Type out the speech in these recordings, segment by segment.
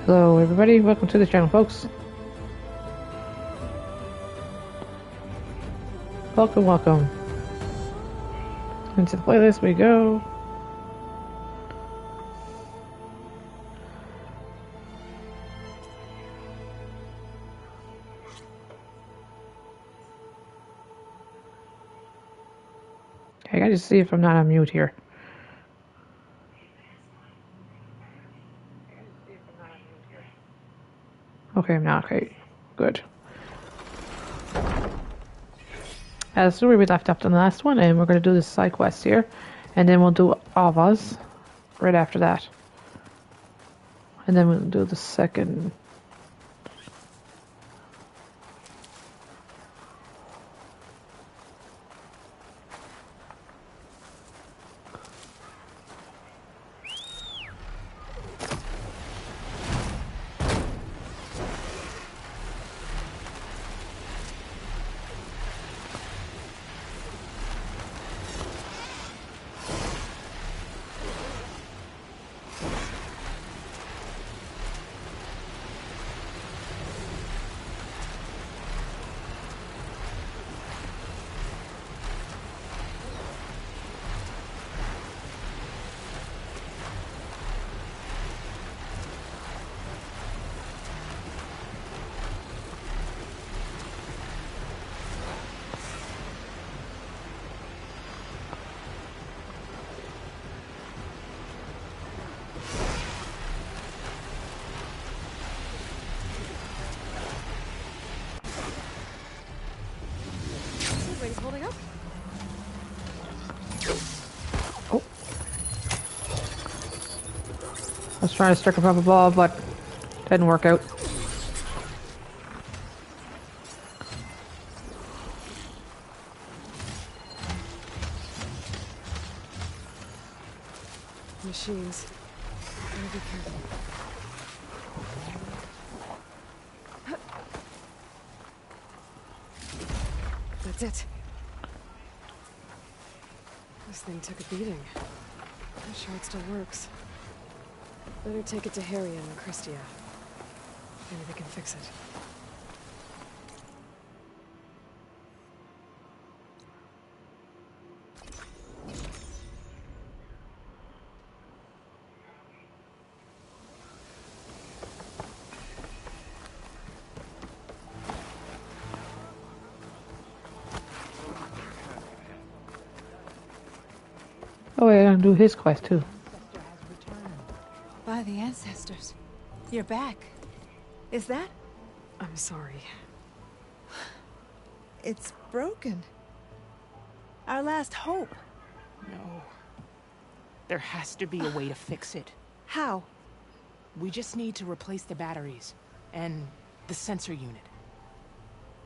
Hello everybody, welcome to the channel folks. Welcome. Into the playlist we go. Okay, I gotta see if I'm not on mute here. Okay, I'm not. Okay, good. As we left off on the last one, and we're going to do this side quest here, and then we'll do Avas right after that, and then we'll do the second. Holding up? Oh. I was trying to strike up a ball, but didn't work out. Machines. Gotta be careful. That's it. This thing took a beating. I'm sure it still works. Better take it to Harry and Christia. Maybe they can fix it. Oh, yeah, I'm gonna do his quest too. By the ancestors. You're back. Is that? I'm sorry. It's broken. Our last hope. No. There has to be a way to fix it. How? We just need to replace the batteries and the sensor unit.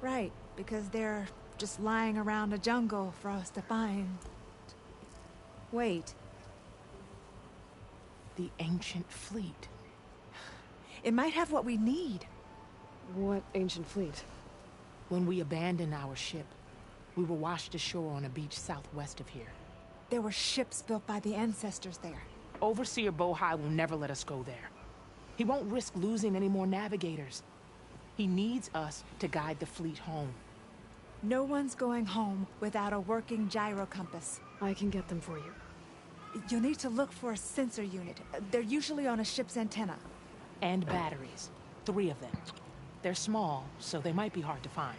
Right, because they're just lying around a jungle for us to find. Wait. The ancient fleet. It might have what we need. What ancient fleet? When we abandoned our ship, we were washed ashore on a beach southwest of here. There were ships built by the ancestors there. Overseer Bohai will never let us go there. He won't risk losing any more navigators. He needs us to guide the fleet home. No one's going home without a working gyro compass. I can get them for you. You'll need to look for a sensor unit. They're usually on a ship's antenna. And batteries. 3 of them. They're small, so they might be hard to find.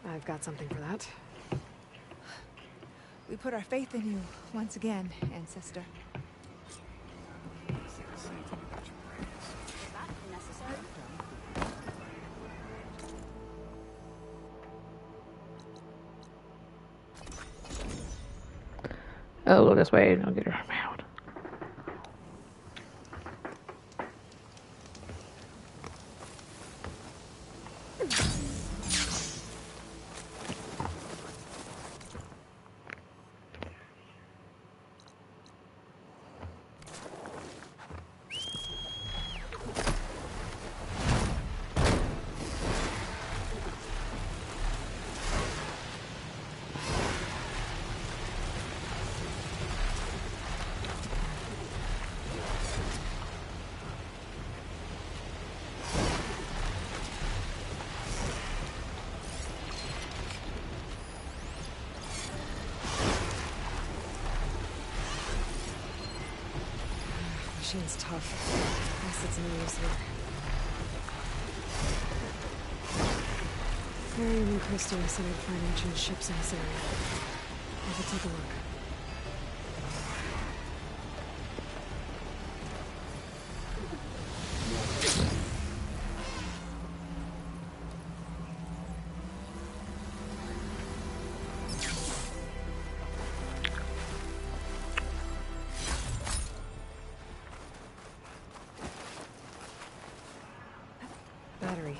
I've got something for that. We put our faith in you once again, ancestor. I'll go this way and I'll get her out. machine's tough. Acid's no use here. Miriam and Christia said I'd find ancient ships in this area. I'll go take a look. Battery.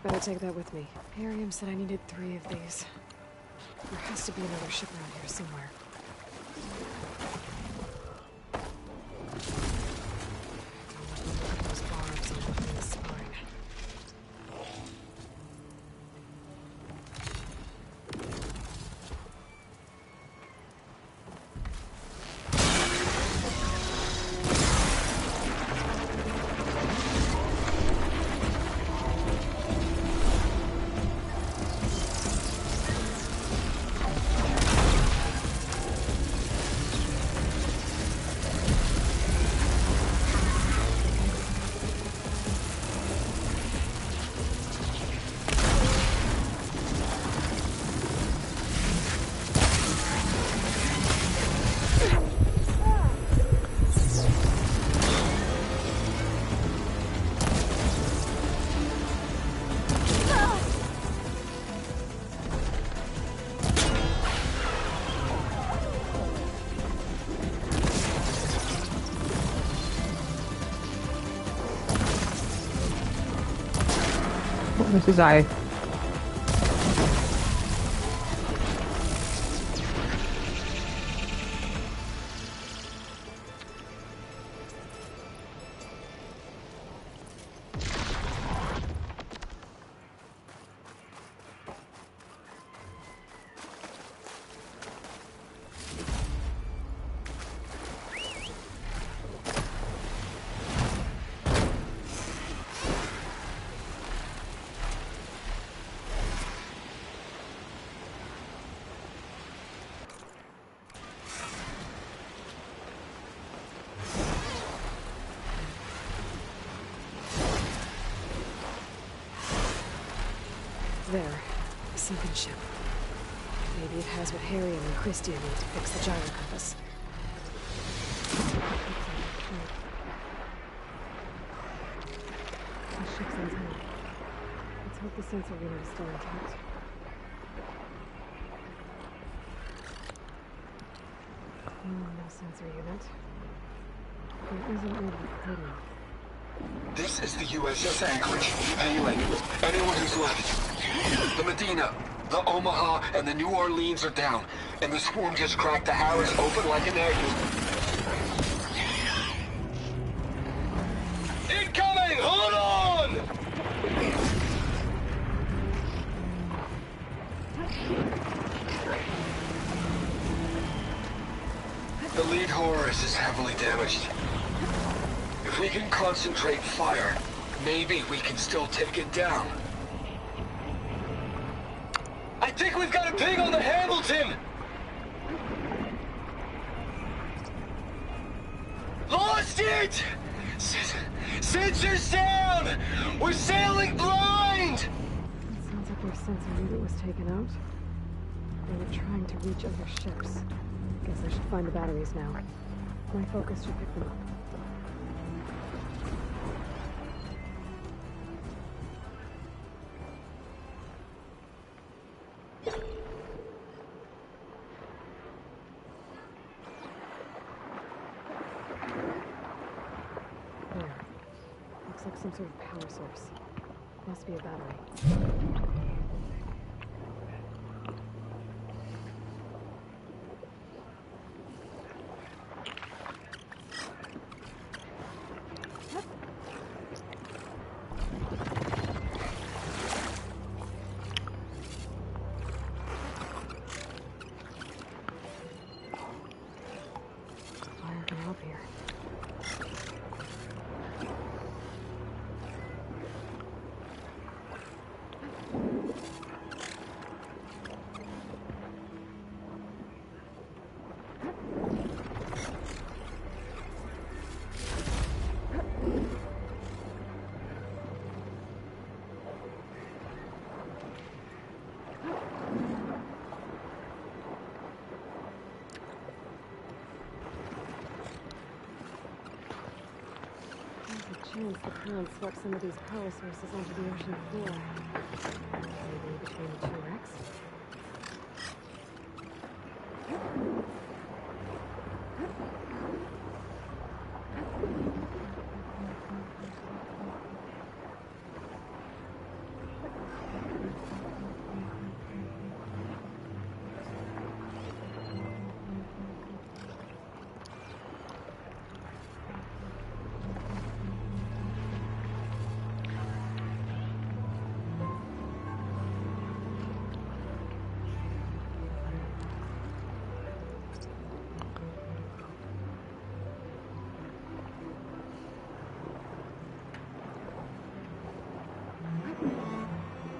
Better take that with me. Miriam said I needed 3 of these. There has to be another ship around here somewhere. Don't look at those barbs on the spine. This is I. There. The sunken ship. Maybe it has what Harry and Christia need to fix the gyro compass. The ship's antenna. Let's hope the sensor unit is still intact. No sensor unit. There isn't really hidden. This is the USS Anchorage. Hailing. Anyone who's left. The Medina, the Omaha, and the New Orleans are down, and the swarm just cracked the Harris open like an egg. Incoming! Hold on! The lead Horus is heavily damaged. If we can concentrate fire, maybe we can still take it down. I think we've got a ping on the Hamilton! Lost it! Sensors down! We're sailing blind! It sounds like their sensor unit was taken out. They were trying to reach other ships. Guess I should find the batteries now. My focus should pick them up. There. Looks like some sort of power source. Must be a battery. Fire can help here. chance the current swept some of these power sources onto the ocean floor. Maybe between the two wrecks?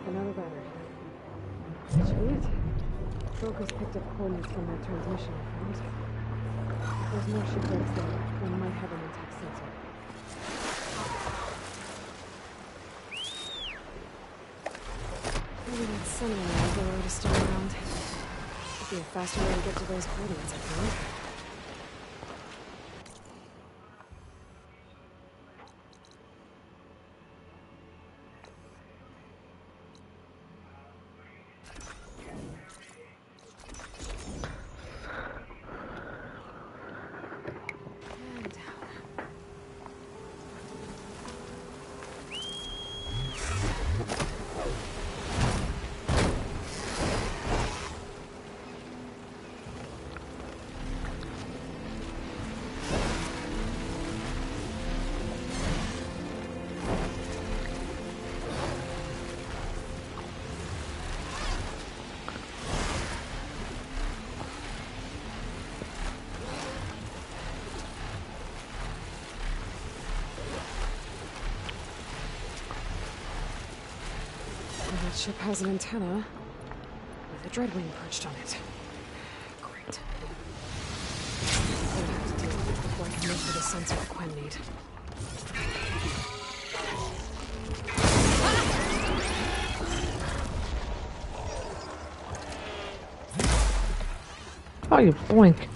Another battery. Should be it. Brokers picked up coordinates from that transmission I found. If there's more shipwrecks there, one might have an intact sensor. Maybe that sunlight will go to still around. Could be a faster way to get to those coordinates I found. That ship has an antenna with a dreadwing perched on it. Great. I'll have to deal with it before I can look for the sensor that Quen need. Oh, you blink.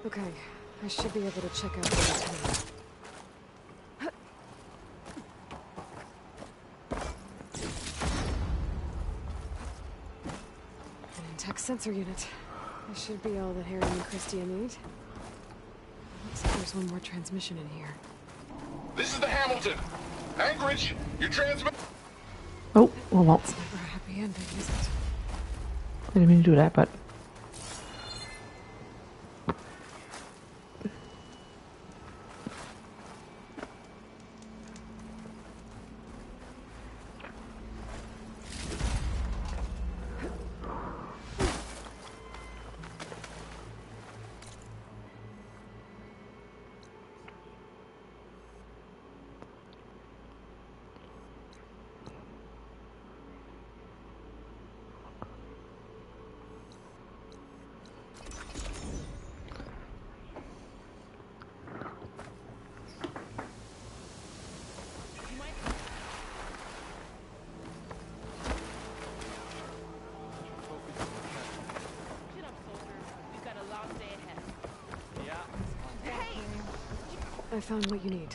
Okay, I should be able to check out the antenna. An intact sensor unit. This should be all that Harry and Christia need. Looks like there's one more transmission in here. This is the Hamilton. Anchorage, you transmit. Oh, well, It's never a happy ending, is it? I didn't mean to do that, but... I found what you need.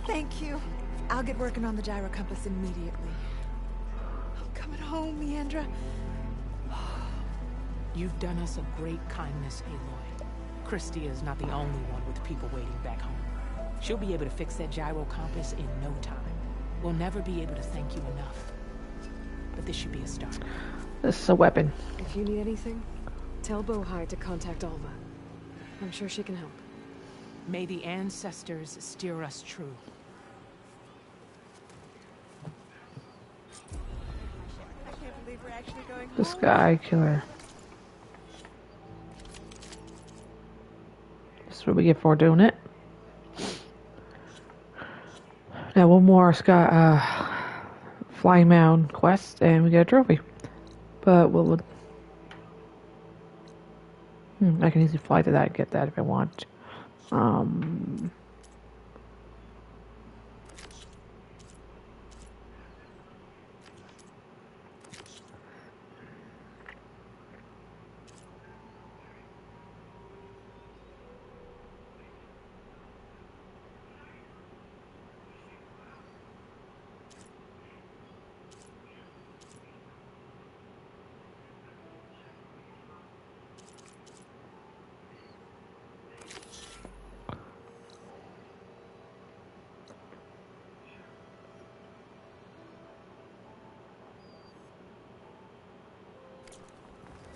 Thank you. I'll get working on the gyro compass immediately. I'm coming home, Leandra. You've done us a great kindness, Aloy. Christia is not the only one with people waiting back home. She'll be able to fix that gyro compass in no time. We'll never be able to thank you enough. But this should be a start. This is a weapon. If you need anything, tell Bohai to contact Alva. I'm sure she can help. May the ancestors steer us true. The Sky Killer. This is what we get for doing it. Now one more Flying Mound quest and we get a trophy. But we'll... I can easily fly to that and get that if I want.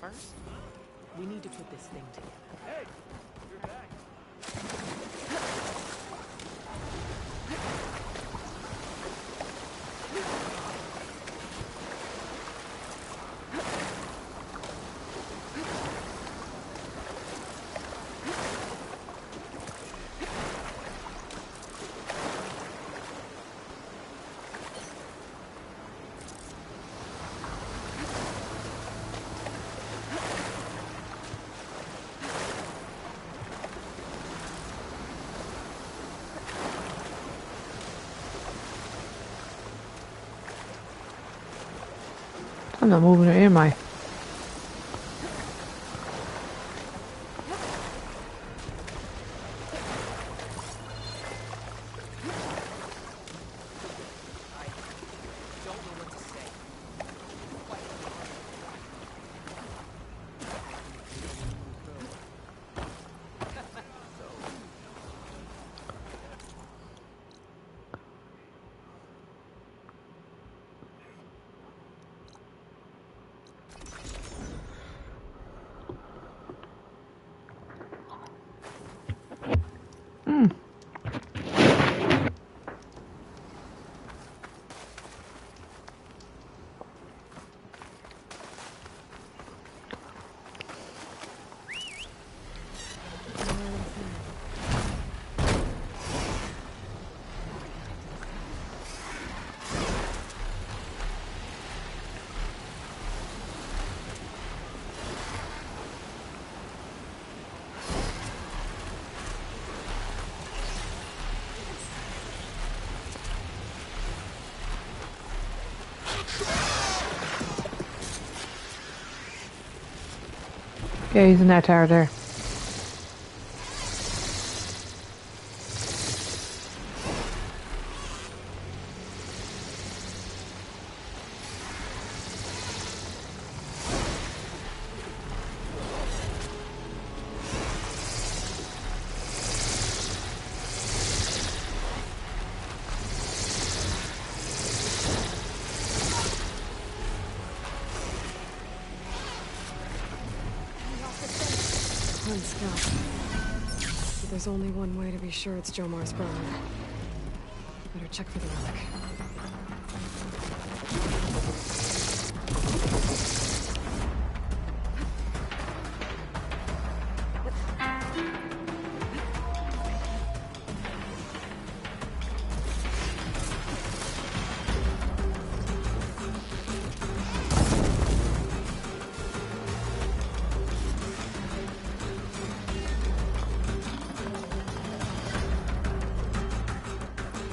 First, we need to put this thing together. Hey, you're back. I'm not moving it, am I? Yeah, he's in that tower there. But there's only one way to be sure it's Jomar's brother. Better check for the relic.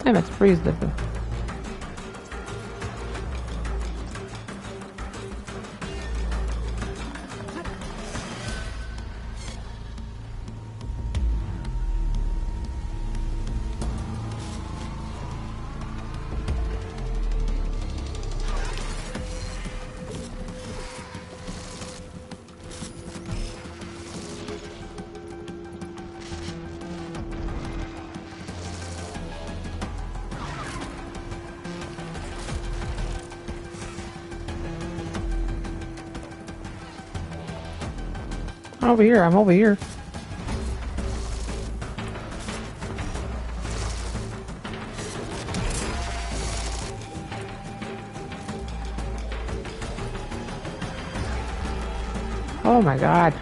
Damn, it's freeze different. Over here, I'm over here. Oh my god.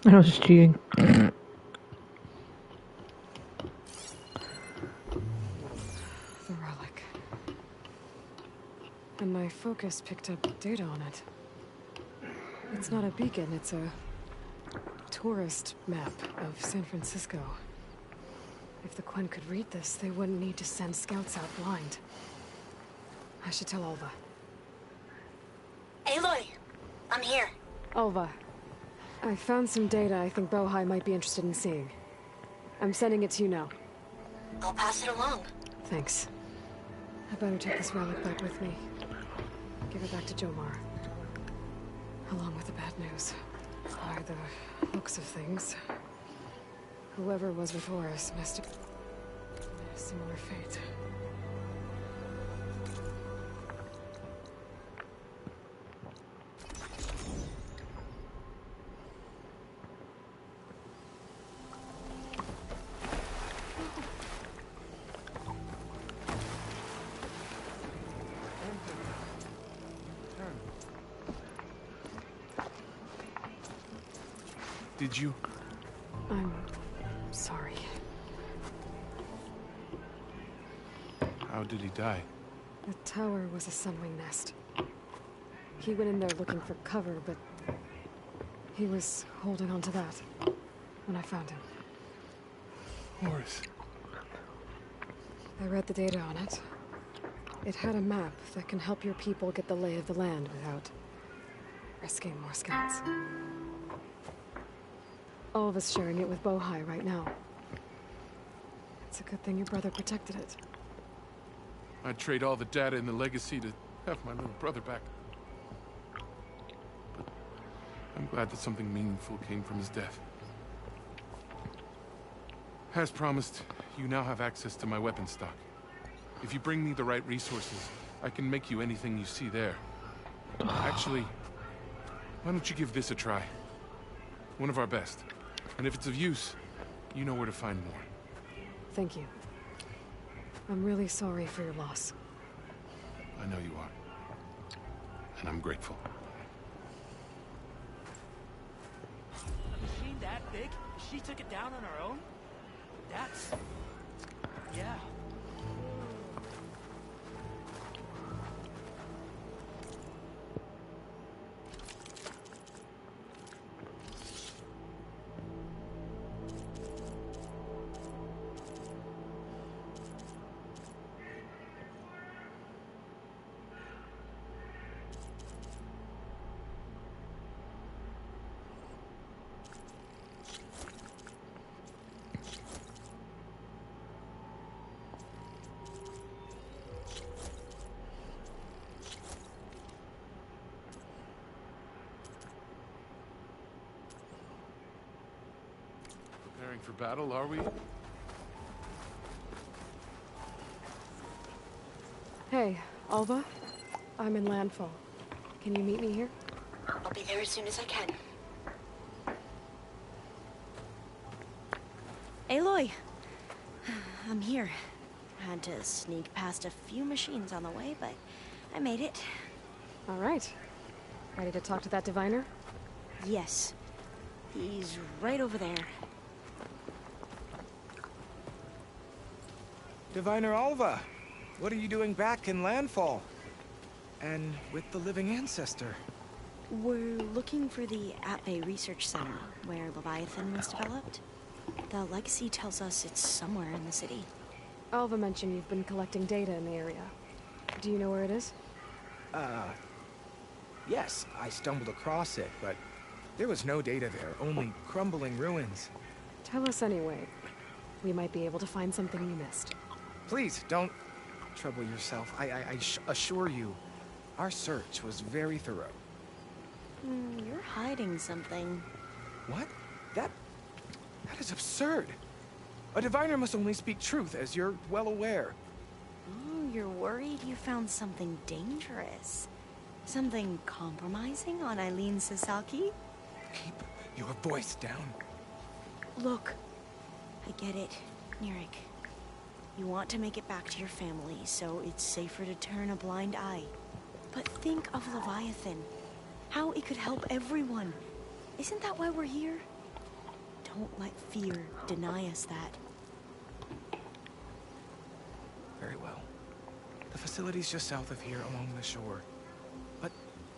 I was just cheating. The relic. And my focus picked up data on it. It's not a beacon, it's a tourist map of San Francisco. If the Quen could read this, they wouldn't need to send scouts out blind. I should tell Alva. Aloy! I'm here. Alva, I found some data I think Bohai might be interested in seeing. I'm sending it to you now. I'll pass it along. Thanks. I better take this relic back with me. Give it back to Jomar. Along with the bad news. By the looks of things, whoever was before us must have met a similar fate. Did you? I'm sorry. How did he die? The tower was a sunwing nest. He went in there looking for cover, but he was holding on to that when I found him. Horace. I read the data on it. It had a map that can help your people get the lay of the land without risking more scouts. All of us sharing it with Bohai right now. It's a good thing your brother protected it. I'd trade all the data in the legacy to have my little brother back. But I'm glad that something meaningful came from his death. As promised, you now have access to my weapon stock. If you bring me the right resources, I can make you anything you see there. Actually, why don't you give this a try? One of our best. And if it's of use, you know where to find more. Thank you. I'm really sorry for your loss. I know you are. And I'm grateful. Machine that big? She took it down on her own? That's... yeah. Preparing for battle, are we? Hey, Alva. I'm in landfall. Can you meet me here? I'll be there as soon as I can. Aloy! I'm here. Had to sneak past a few machines on the way, but I made it. All right. Ready to talk to that diviner? Yes. He's right over there. Diviner Alva, what are you doing back in landfall? And with the living ancestor? We're looking for the at-bay research center, where Leviathan was developed. The legacy tells us it's somewhere in the city. Alva mentioned you've been collecting data in the area. Do you know where it is? Yes, I stumbled across it, but there was no data there, only crumbling ruins. Tell us anyway. We might be able to find something you missed. Please, don't trouble yourself. I assure you, our search was very thorough. You're hiding something. What? That is absurd. A diviner must only speak truth, as you're well aware. Oh, you're worried you found something dangerous. Something compromising on Eileen Sasaki? Keep your voice down. Look, I get it, Nirik. You want to make it back to your family, so it's safer to turn a blind eye. But think of Leviathan. How it could help everyone. Isn't that why we're here? Don't let fear deny us that. Very well. The facility's just south of here along the shore. But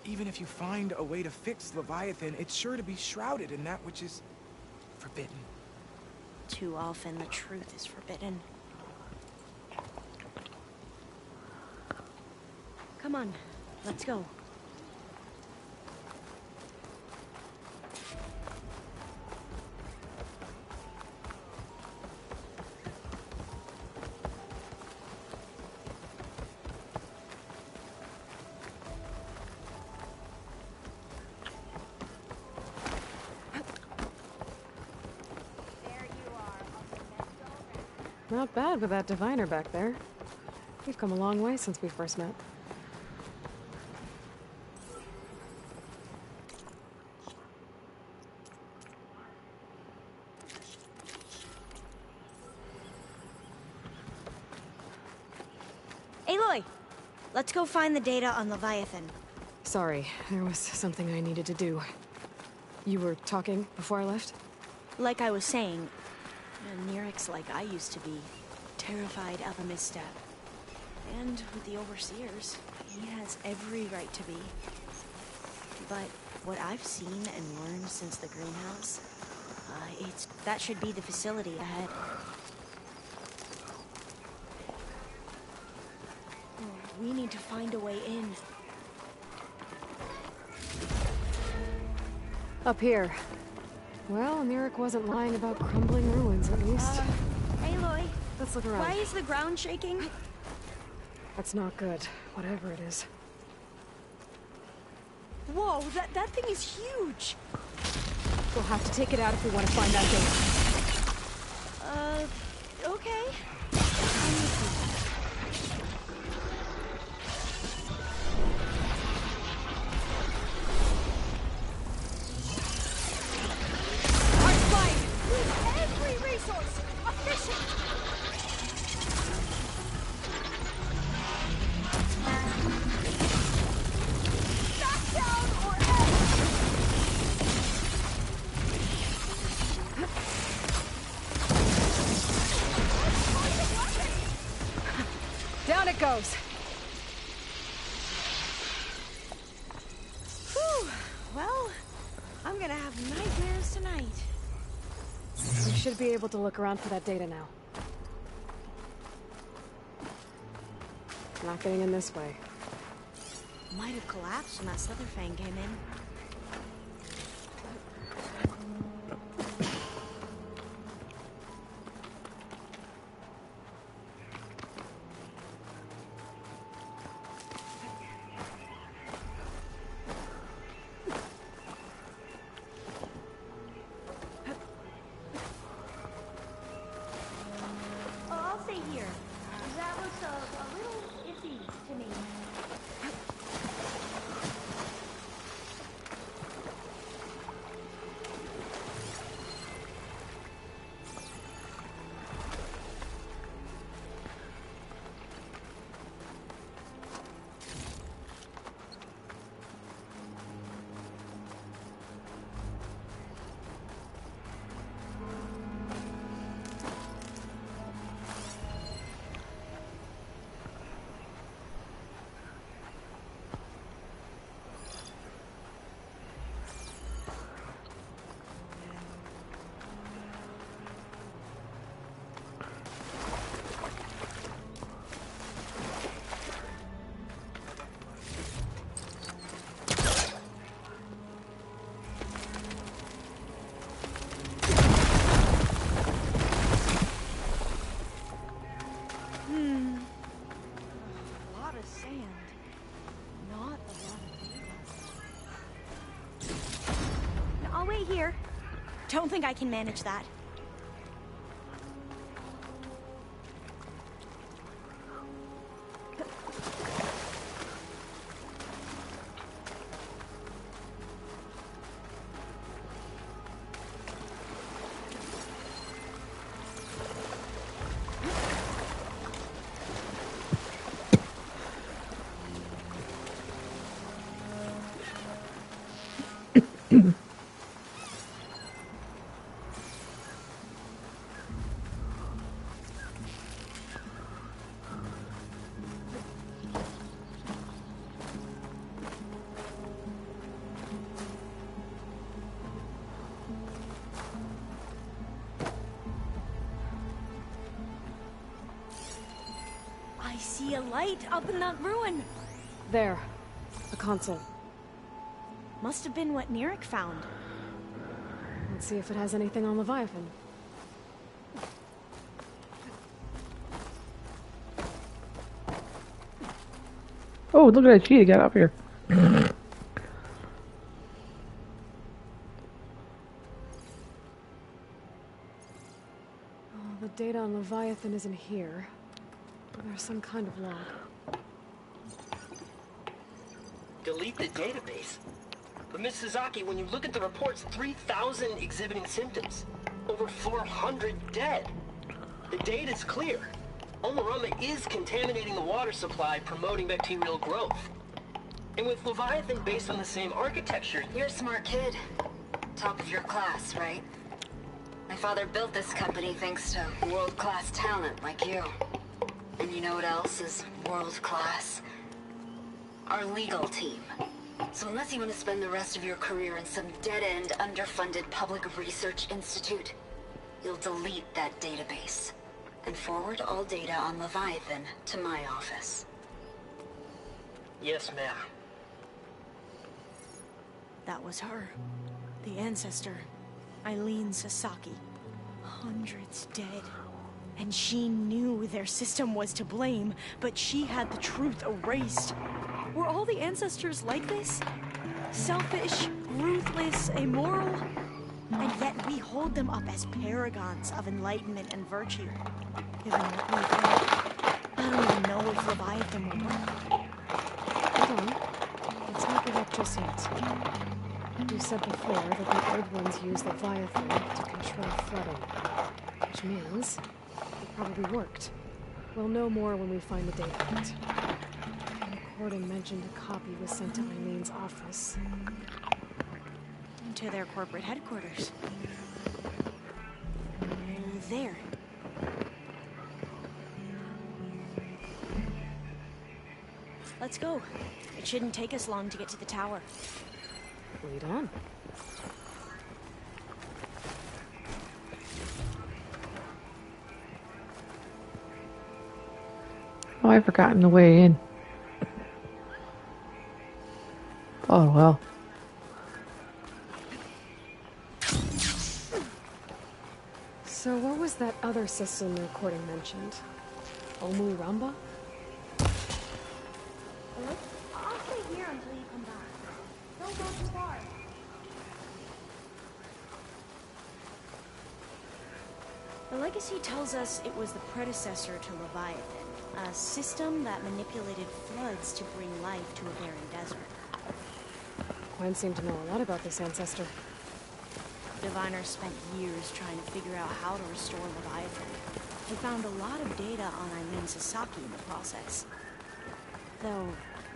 even if you find a way to fix Leviathan, it's sure to be shrouded in that which is forbidden. Too often the truth is forbidden. Come on, let's go. Not bad with that diviner back there. We've come a long way since we first met. Aloy! Let's go find the data on Leviathan. Sorry, there was something I needed to do. You were talking before I left? Like I was saying, Nirik's like I used to be, terrified of a misstep. And with the overseers, he has every right to be. But what I've seen and learned since the greenhouse, that should be the facility ahead. We need to find a way in. Up here. Well, Nirik wasn't lying about crumbling ruins, at least. Aloy, let's look around. Why is the ground shaking? That's not good, whatever it is. Whoa, that thing is huge! We'll have to take it out if we want to find that data. Okay. Down it goes! Whew. Well, I'm gonna have nightmares tonight. We should be able to look around for that data now. Not getting in this way. Might have collapsed when that Slitherfang came in. Don't think I can manage that. I see a light up in that ruin. There. A console. Must have been what Neric found. Let's see if it has anything on Leviathan. Oh, look at that cheetah got up here. Oh, the data on Leviathan isn't here. There's some kind of log. Delete the database. But Miss Sasaki, when you look at the reports, 3,000 exhibiting symptoms. Over 400 dead. The data's clear. Omarama is contaminating the water supply, promoting bacterial growth. And with Leviathan based on the same architecture... You're a smart kid. Top of your class, right? My father built this company thanks to world-class talent like you. And you know what else is world-class? Our legal team. So unless you want to spend the rest of your career in some dead-end, underfunded public research institute, you'll delete that database and forward all data on Leviathan to my office. Yes, ma'am. That was her. The ancestor. Eileen Sasaki. Hundreds dead. And she knew their system was to blame, but she had the truth erased. Were all the ancestors like this? Selfish, ruthless, immoral? And yet we hold them up as paragons of enlightenment and virtue. Given what we've read, I don't even know if Leviathan will work. Hold on. Let's not give up just yet. You said before that the old ones use Leviathan to control flooding. Which means it probably worked. We'll know more when we find the data on it. The recording mentioned a copy was sent to Eileen's office. To their corporate headquarters. There. Let's go. It shouldn't take us long to get to the tower. Lead on. Oh, I've forgotten the way in. Oh, well. So what was that other system the recording mentioned? Omu Ramba? I'll stay here until you come back. Don't go too far. The legacy tells us it was the predecessor to Leviathan, a system that manipulated floods to bring life to a barren desert. Gwen seemed to know a lot about this ancestor. Diviners spent years trying to figure out how to restore Leviathan. They found a lot of data on Eileen Sasaki in the process. Though,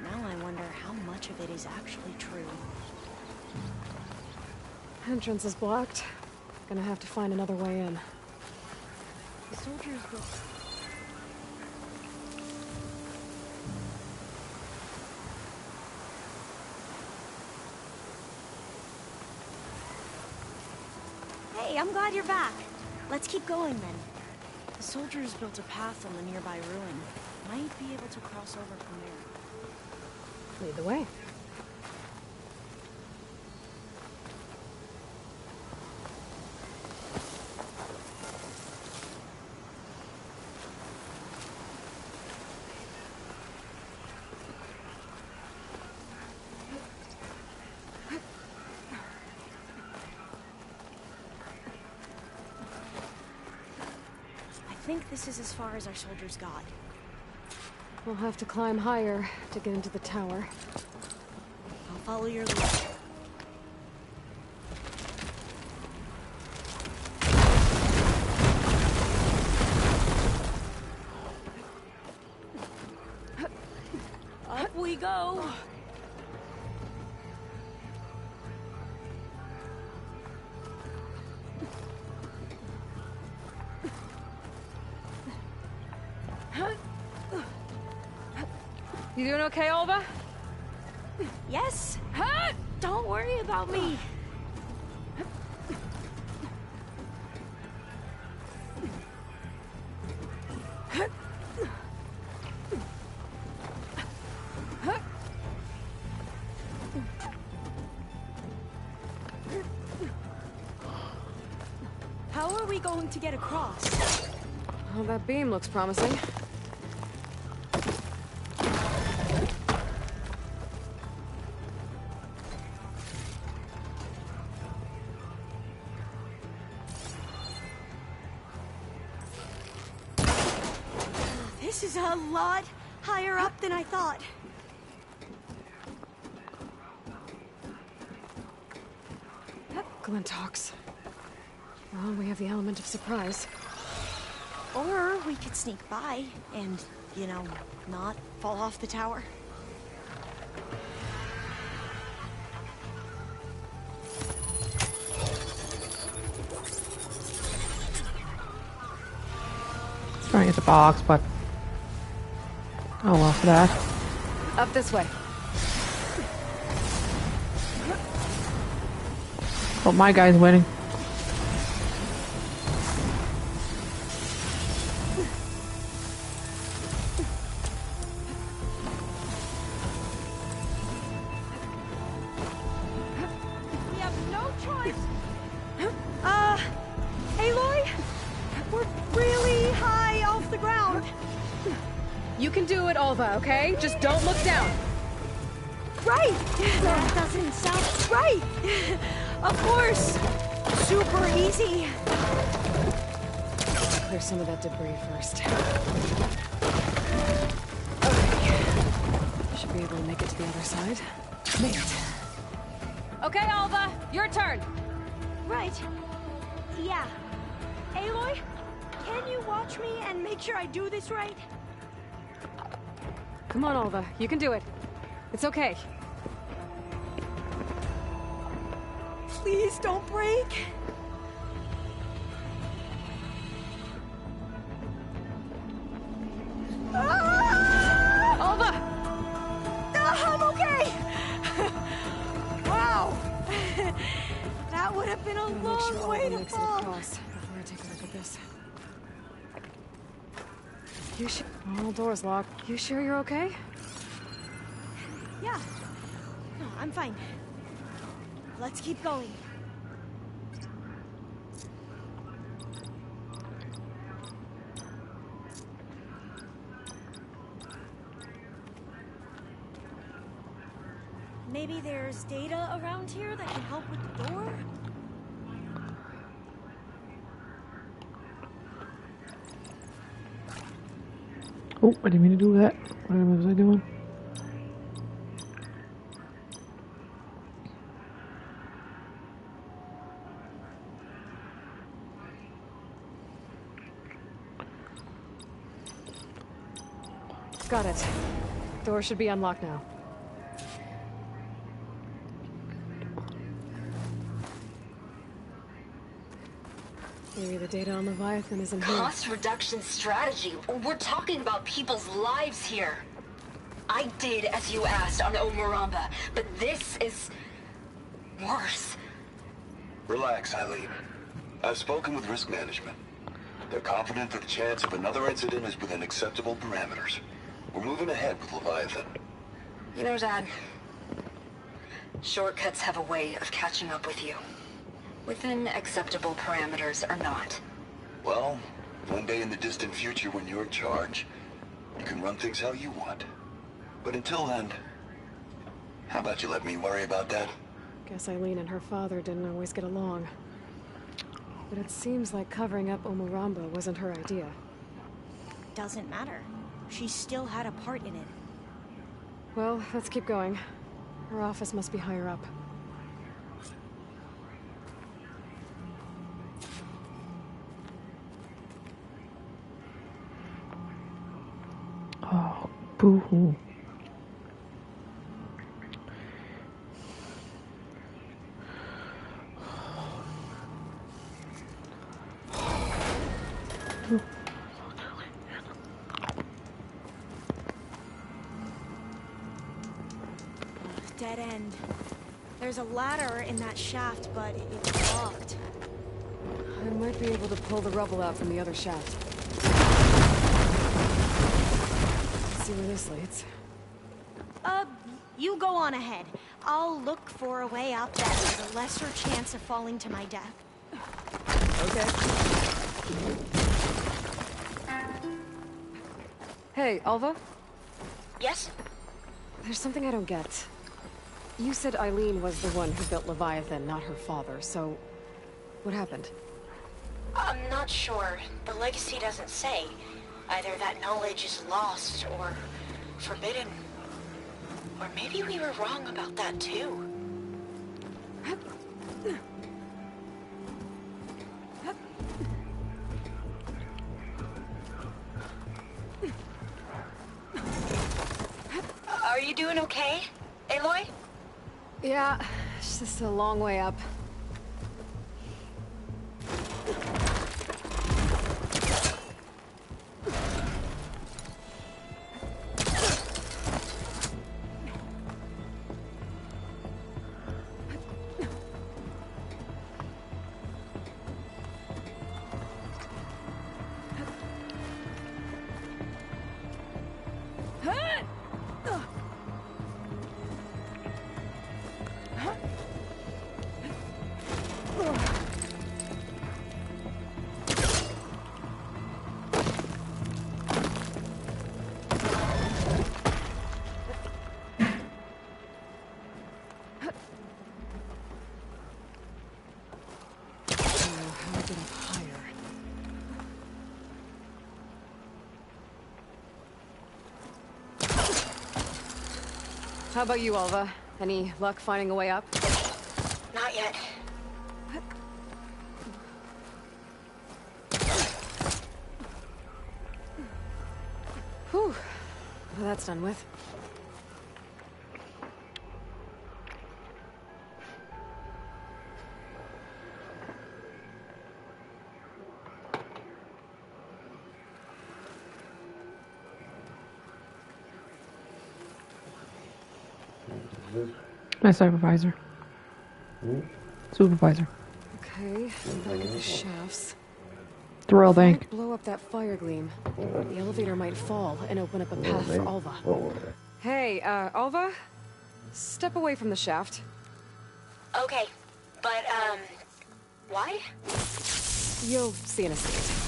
now I wonder how much of it is actually true. Entrance is blocked. Gonna have to find another way in. The soldiers will... Hey, I'm glad you're back. Let's keep going then. The soldiers built a path on the nearby ruin. Might be able to cross over from there. Lead the way. think this is as far as our soldiers got. We'll have to climb higher to get into the tower. I'll follow your lead. Up we go! You doing okay, Alva? Yes? Don't worry about me. How are we going to get across? Oh, that beam looks promising. This is a lot higher up than I thought. Glintox. Well, we have the element of surprise. Or we could sneak by and, you know, not fall off the tower. Trying to get the box, but oh well for that. Up this way. But my guy's winning. We have no choice. Aloy, we're really high off the ground. You can do it, Alva, okay? Just don't look down. Right. That doesn't sound right. Of course. Super easy. Clear some of that debris first. Okay. Should be able to make it to the other side. Made it. Okay, Alva, your turn. Right. Yeah. Aloy, can you watch me and make sure I do this right? Come on, Alva. You can do it. It's okay. Please don't break. Alva! I'm okay. Wow. That would have been a Make long sure way Alva to makes it fall. across before I take a look at this. You sure? All doors locked. You sure you're okay? Yeah. No, I'm fine. Let's keep going. Maybe there's data around here that can help with the door? Oh, I didn't mean to do that. What was I doing? Got it. Door should be unlocked now. Maybe the data on Leviathan isn't here. Cost reduction strategy. We're talking about people's lives here. I did as you asked on Omaramba, but this is worse. Relax, Eileen. I've spoken with risk management. They're confident that the chance of another incident is within acceptable parameters. We're moving ahead with Leviathan. You know, Dad, shortcuts have a way of catching up with you. Within acceptable parameters or not. Well, one day in the distant future when you're in charge, you can run things how you want. But until then, how about you let me worry about that? Guess Eileen and her father didn't always get along. But it seems like covering up Omaramba wasn't her idea. doesn't matter. She still had a part in it. Well, let's keep going. Her office must be higher up. Oh, boo-hoo. Dead end. There's a ladder in that shaft, but it's locked. I might be able to pull the rubble out from the other shaft. Let's see where this leads. You go on ahead. I'll look for a way up that has a lesser chance of falling to my death. Okay. Hey, Alva? Yes? There's something I don't get. You said Eileen was the one who built Leviathan, not her father, so... what happened? I'm not sure. The legacy doesn't say. Either that knowledge is lost, or forbidden. Or maybe we were wrong about that, too. Are you doing okay, Aloy? Yeah, it's just a long way up. How about you, Alva? Any luck finding a way up? Not yet. Whew. Well, that's done with. My supervisor. Supervisor. Okay, back at the shafts. Thrill If I bank. blow up that fire gleam, the elevator might fall and open up a path for Alva. Hey, Alva? Step away from the shaft. Okay, but, why? You'll see in a second.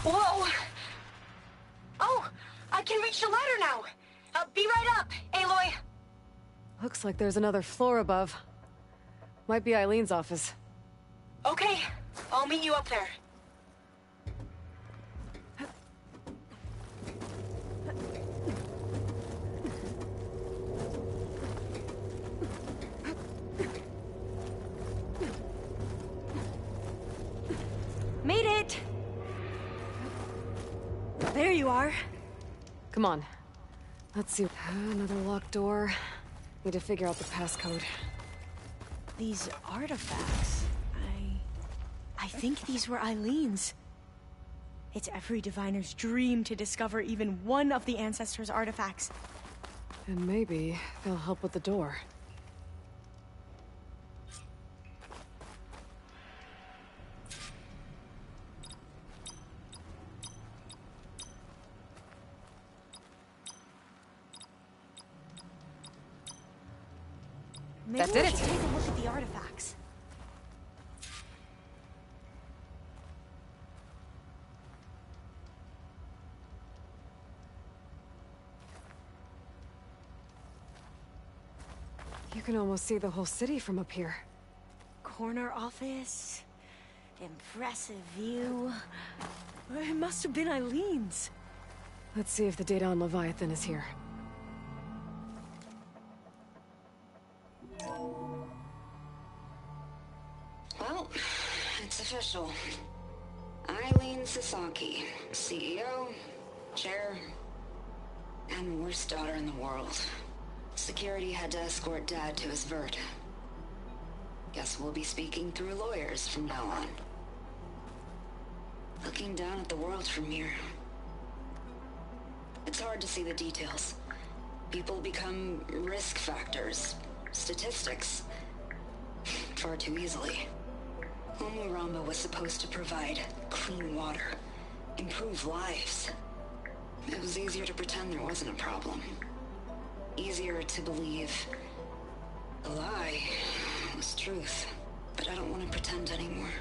Whoa! Oh, I can reach the ladder now. Be right up, Aloy. Looks like there's another floor above. Might be Eileen's office. Okay, I'll meet you up there. Made it! There you are. Come on. Let's see. Another locked door. Need to figure out the passcode. These artifacts, I think these were Eileen's. It's every diviner's dream to discover even one of the ancestors' artifacts. And maybe they'll help with the door. Maybe That did we it. should take a look at the artifacts. You can almost see the whole city from up here. Corner office. Impressive view. It must have been Eileen's. Let's see if the data on Leviathan is here. Well, it's official. Eileen Sasaki, CEO, chair, and worst daughter in the world. Security had to escort Dad to his vert. Guess we'll be speaking through lawyers from now on. Looking down at the world from here. It's hard to see the details. People become risk factors, statistics, far too easily. Omuramba was supposed to provide clean water, improve lives. It was easier to pretend there wasn't a problem. Easier to believe the lie was truth. But I don't want to pretend anymore.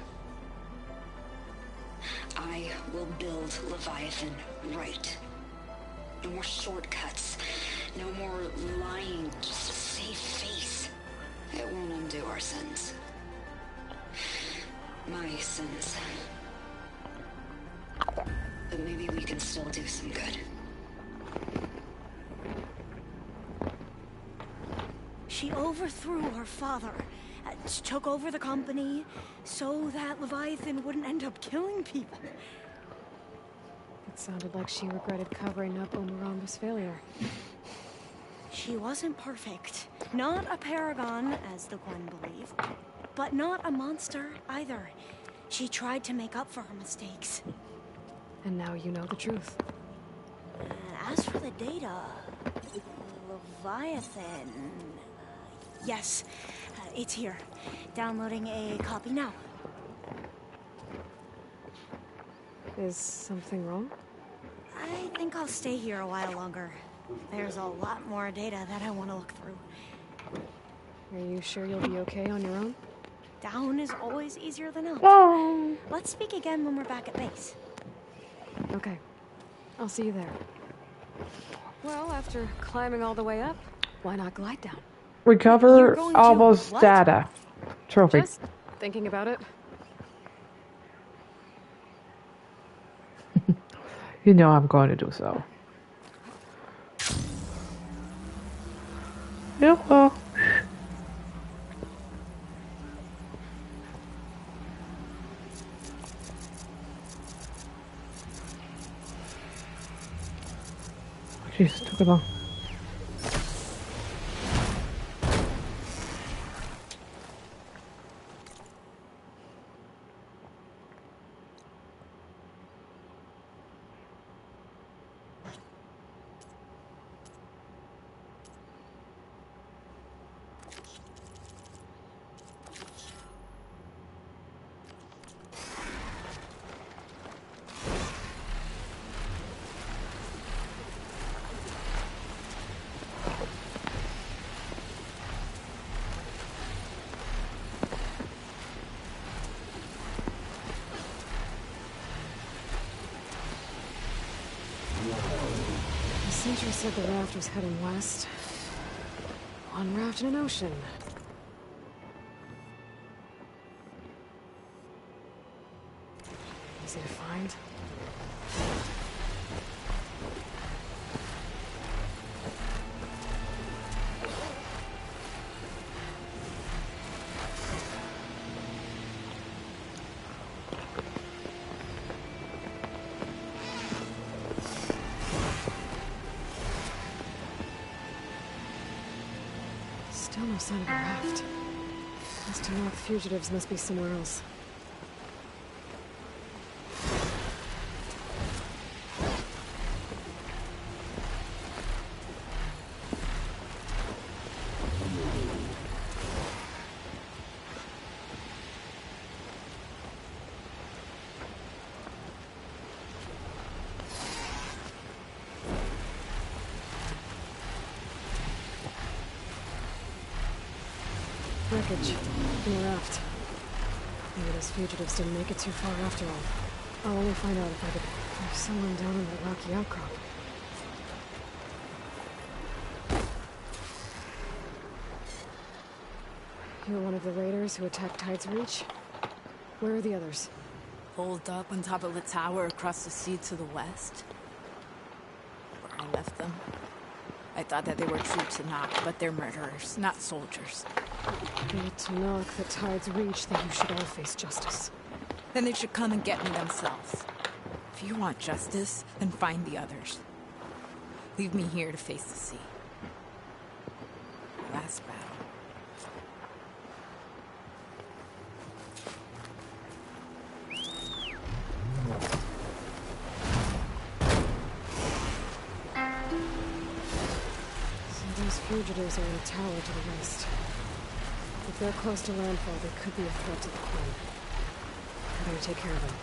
I will build Leviathan right. No more shortcuts. No more lying just to save face. It won't undo our sins. My sins. But maybe we can still do some good. She overthrew her father, took over the company, so that Leviathan wouldn't end up killing people. It sounded like she regretted covering up Omuramba's failure. She wasn't perfect. Not a paragon, as the Gwen believe, but not a monster either. She tried to make up for her mistakes. And now you know the truth. As for the data, Leviathan... yes, it's here. Downloading a copy now. Is something wrong? I think I'll stay here a while longer. There's a lot more data that I want to look through. Are you sure you'll be okay on your own? Down is always easier than up. Oh. Let's speak again when we're back at base. Okay. I'll see you there. Well, after climbing all the way up, why not glide down? Recover Alva's data. Trophy. Just thinking about it. You know I'm going to do so. Yeah, well. Jeez, took it long. The sentry said the raft was heading west. One raft in an ocean. Easy to find. Still no sign of a raft. West to north fugitives must be somewhere else. Wreckage. In a raft. Maybe those fugitives didn't make it too far after all. I'll only find out if I could find someone down in that rocky outcrop. You're one of the raiders who attacked Tide's Reach? Where are the others? Holed up on top of the tower across the sea to the west. Where I left them. I thought that they were troops to knock, but they're murderers, not soldiers. Good to knock that Tide's Reach, that you should all face justice. Then they should come and get me themselves. If you want justice, then find the others. Leave me here to face the sea. Last battle. So those fugitives are in a tower to the west. If they're close to landfall, they could be a threat to the Queen. I better take care of them.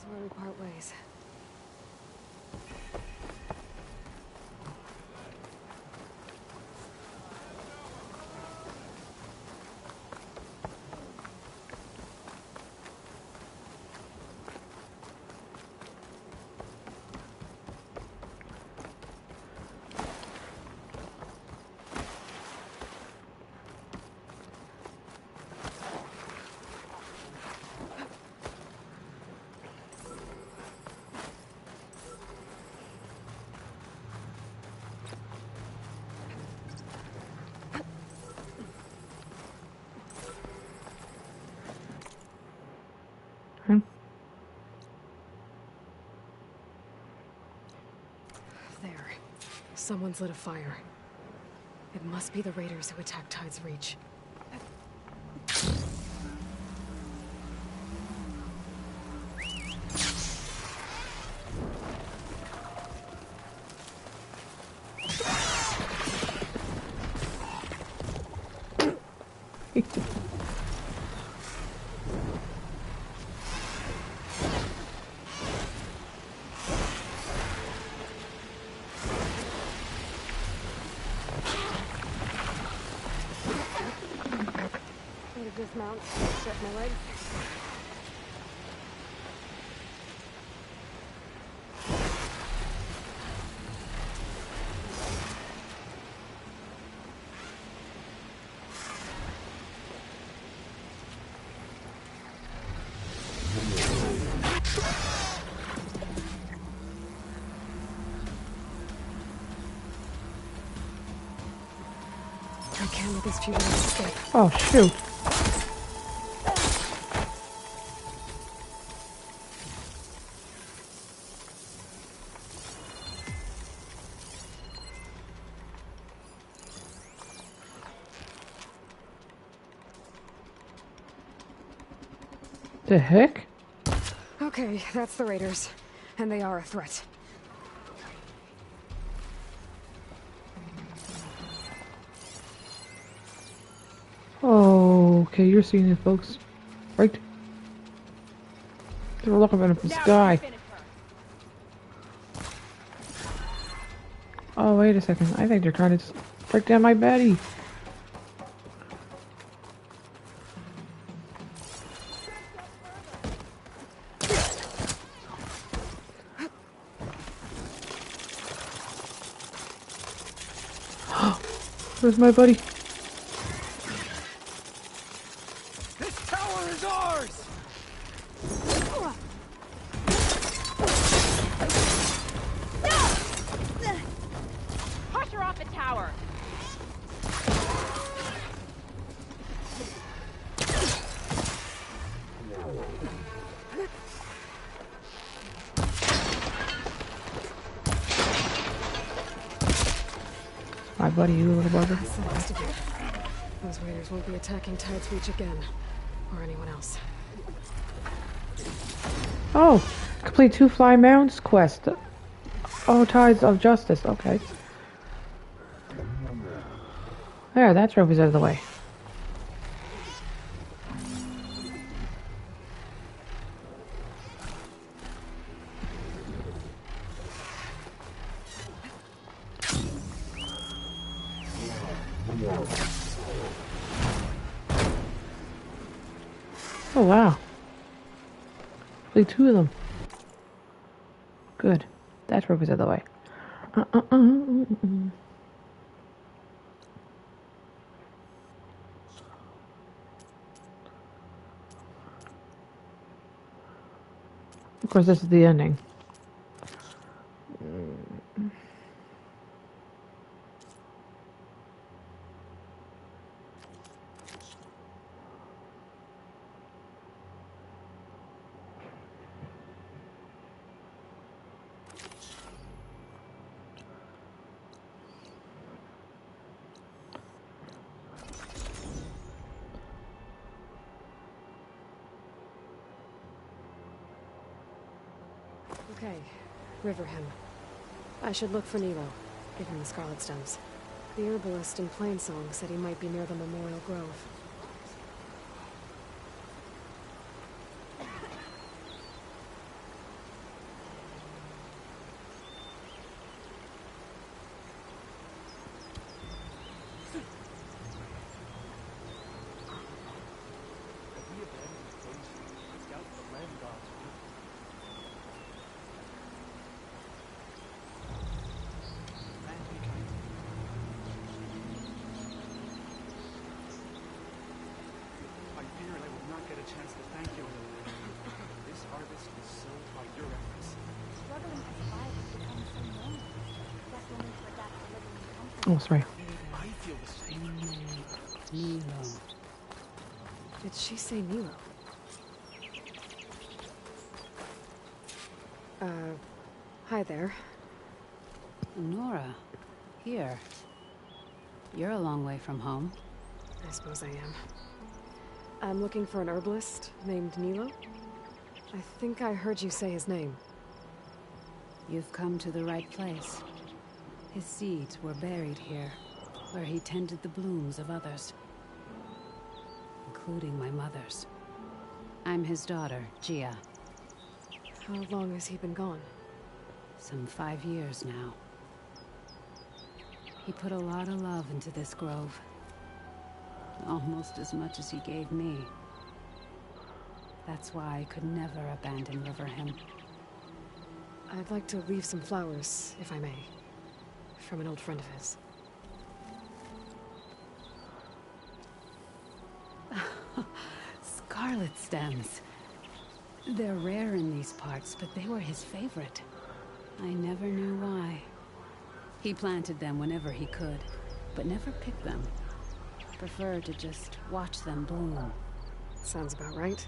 Where we part ways. There. Someone's lit a fire. It must be the raiders who attacked Tide's Reach. Dismount, stretch my legs. I can't let these fugitives escape. Oh, shoot. The heck? Okay, that's the raiders. And they are a threat. Oh, okay, you're seeing it, folks. Right? They were looking at it from the sky. Oh, wait a second. I think they're trying to break down my Betty. Where's my buddy? This tower is ours! Push her off the tower! My buddy, you little bugger. That's the last of it. Those raiders won't be attacking Tide's Reach again. Or anyone else. Oh! Complete 2 Flying Mounds quest. Oh, Tides of Justice. Okay. There, that trophy's out of the way. Oh, wow. Only 2 of them. Good. That trophy's out of the way. Of course, this is the ending. Okay, River Hymn. I should look for Nilo. Give him the scarlet stems. The herbalist in Plainsong said he might be near the Memorial Grove. Oh, sorry. I feel the same. Nilo. Did she say Nilo? Hi there. Nora, here. You're a long way from home. I suppose I am. I'm looking for an herbalist named Nilo. I think I heard you say his name. You've come to the right place. His seeds were buried here, where he tended the blooms of others, including my mother's. I'm his daughter, Gia. How long has he been gone? Some 5 years now. He put a lot of love into this grove. Almost as much as he gave me. That's why I could never abandon Riverham. I'd like to leave some flowers, if I may. From an old friend of his. Scarlet stems. They're rare in these parts, but they were his favorite. I never knew why. He planted them whenever he could, but never picked them. Preferred to just watch them bloom. Sounds about right.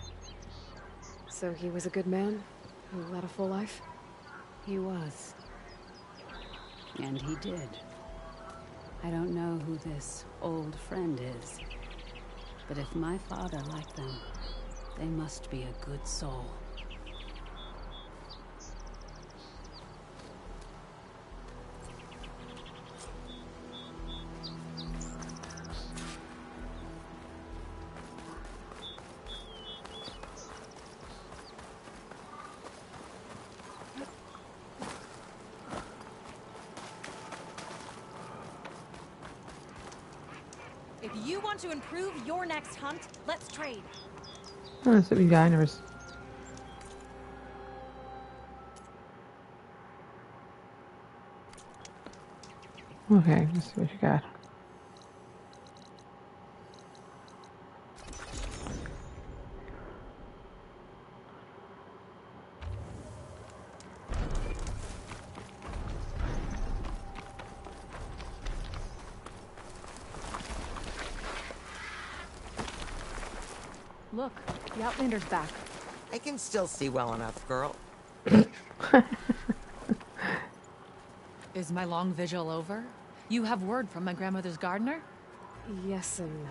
So he was a good man who led a full life? He was. And he did. I don't know who this old friend is, but if my father liked them, they must be a good soul. If you want to improve your next hunt, let's trade. Oh, that's what we got. Okay, let's see what you got. Look, the Outlander's back. I can still see well enough, girl. Is my long vigil over? You have word from my grandmother's gardener? Yes and no.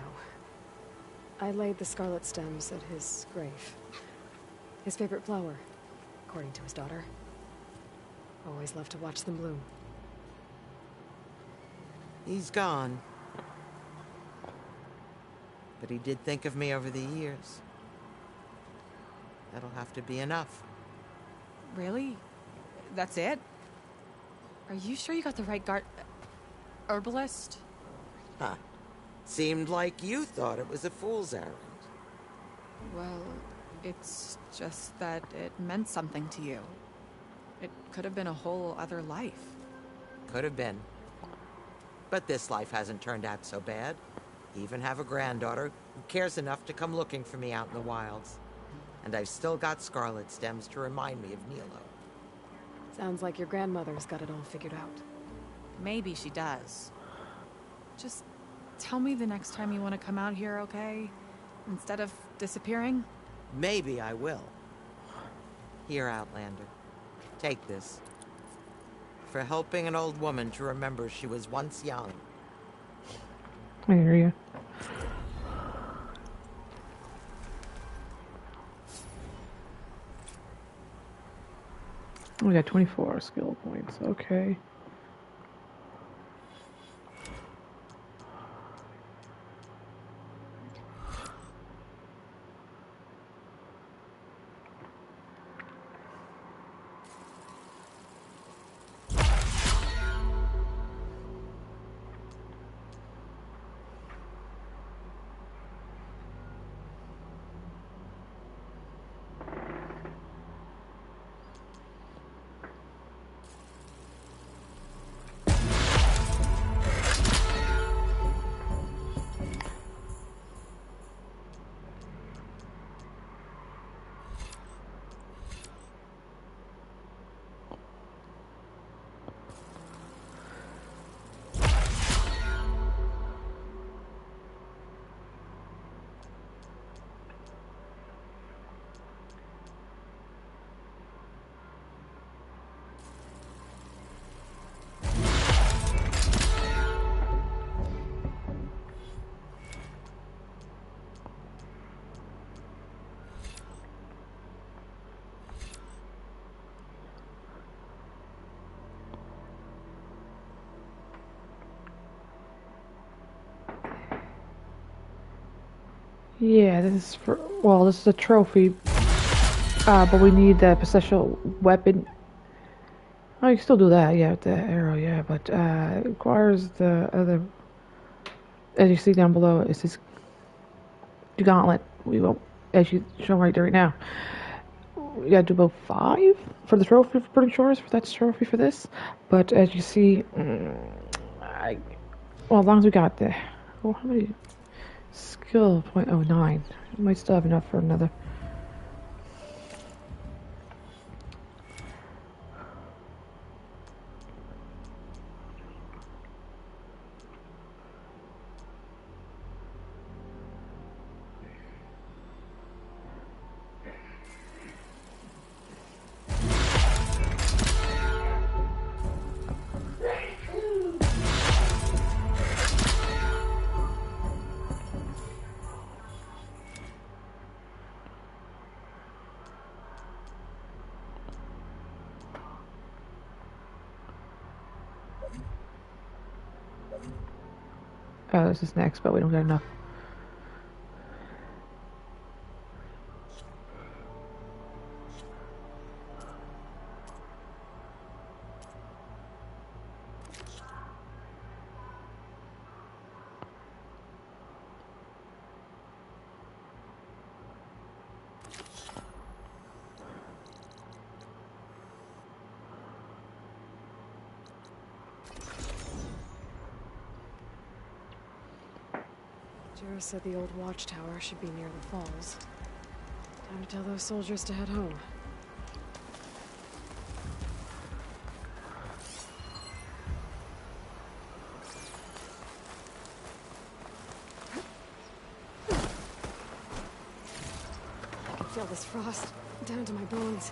I laid the scarlet stems at his grave. His favorite flower, according to his daughter. Always loved to watch them bloom. He's gone. But he did think of me over the years. That'll have to be enough. Really? That's it? Are you sure you got the right herbalist? Huh. Seemed like you thought it was a fool's errand. Well, it's just that it meant something to you. It could have been a whole other life. Could have been. But this life hasn't turned out so bad. Even have a granddaughter who cares enough to come looking for me out in the wilds. And I've still got scarlet stems to remind me of Nilo. Sounds like your grandmother's got it all figured out. Maybe she does. Just tell me the next time you want to come out here, okay? Instead of disappearing? Maybe I will. Here, Outlander. Take this. For helping an old woman to remember she was once young. I hear you. We got 24 skill points. Okay. Yeah, this is for, well, this is a trophy, but we need the special weapon. Oh, you can still do that, yeah, with the arrow, yeah, but it requires the other, as you see down below, it's this gauntlet. We will, as you show right there right now, we gotta do about 5 for the trophy for burning shores, that's trophy for this, but as you see, well, as long as we got the, well, how many? Skill 0.09. We might still have enough for another. Oh, this is next, but we don't got enough. Jura said the old watchtower should be near the falls. Time to tell those soldiers to head home. I can feel this frost down to my bones.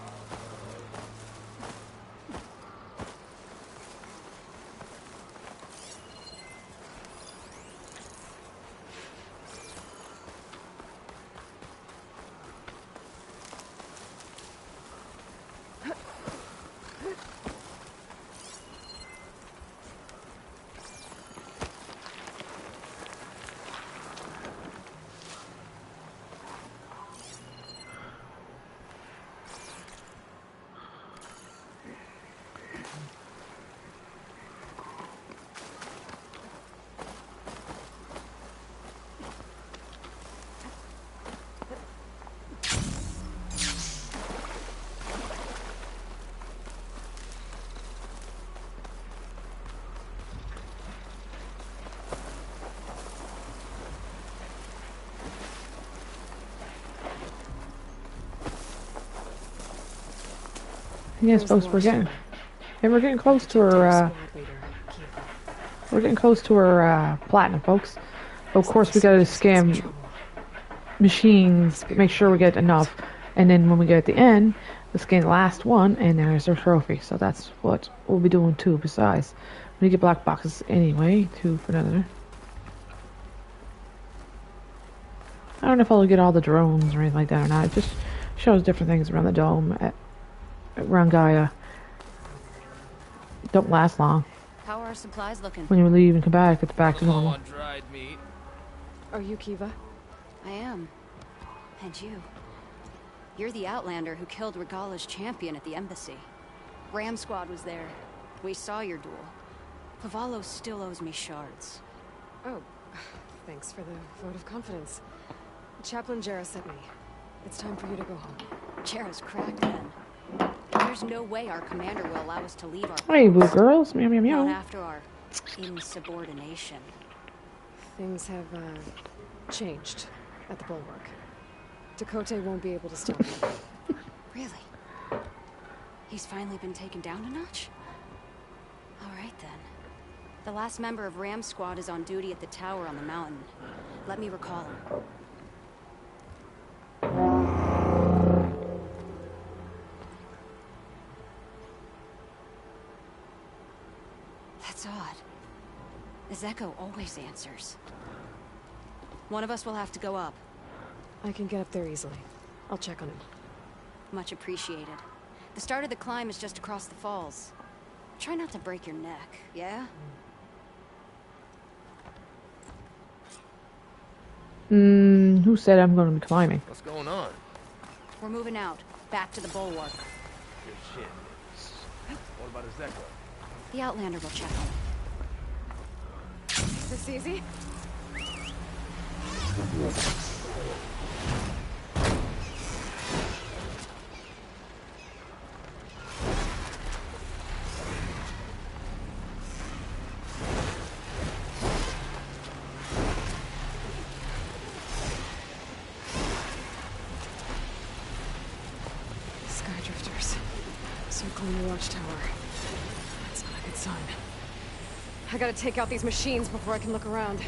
Yes, folks, we're getting close to our we're getting close to our platinum, folks. Of course, we gotta scam machines, make sure we get enough, and then when we get at the end, let's get the last one, and there's our trophy. So that's what we'll be doing too. Besides, we get black boxes anyway, too, for another. I don't know if I'll get all the drones or anything like that or not. It just shows different things around the dome around Gaia. Don't last long. How are our supplies looking? When you leave and come back, it's back to normal. On dried meat. Are you Kiva? I am. And you. You're the Outlander who killed Regala's champion at the embassy. Ram Squad was there. We saw your duel. Cavallo still owes me shards. Oh, thanks for the vote of confidence. Chaplain Jarrah sent me. It's time for you to go home. Jarrah's cracked then. There's no way our commander will allow us to leave our Hey, blue girls. Meow, meow, meow. Not after our insubordination. Things have, changed at the bulwark. Dakota won't be able to stop him. Really? He's finally been taken down a notch? Alright then. The last member of Ram Squad is on duty at the tower on the mountain. Let me recall him. That's odd. Ezeko always answers. One of us will have to go up. I can get up there easily. I'll check on him. Much appreciated. The start of the climb is just across the falls. Try not to break your neck, yeah? Who said I'm going to be climbing? What's going on? We're moving out, back to the bulwark. Good shit. What about Ezeko? The Outlander will check on him. Is this easy? Skydrifters. Circling the watchtower. That's not a good sign. I gotta take out these machines before I can look around.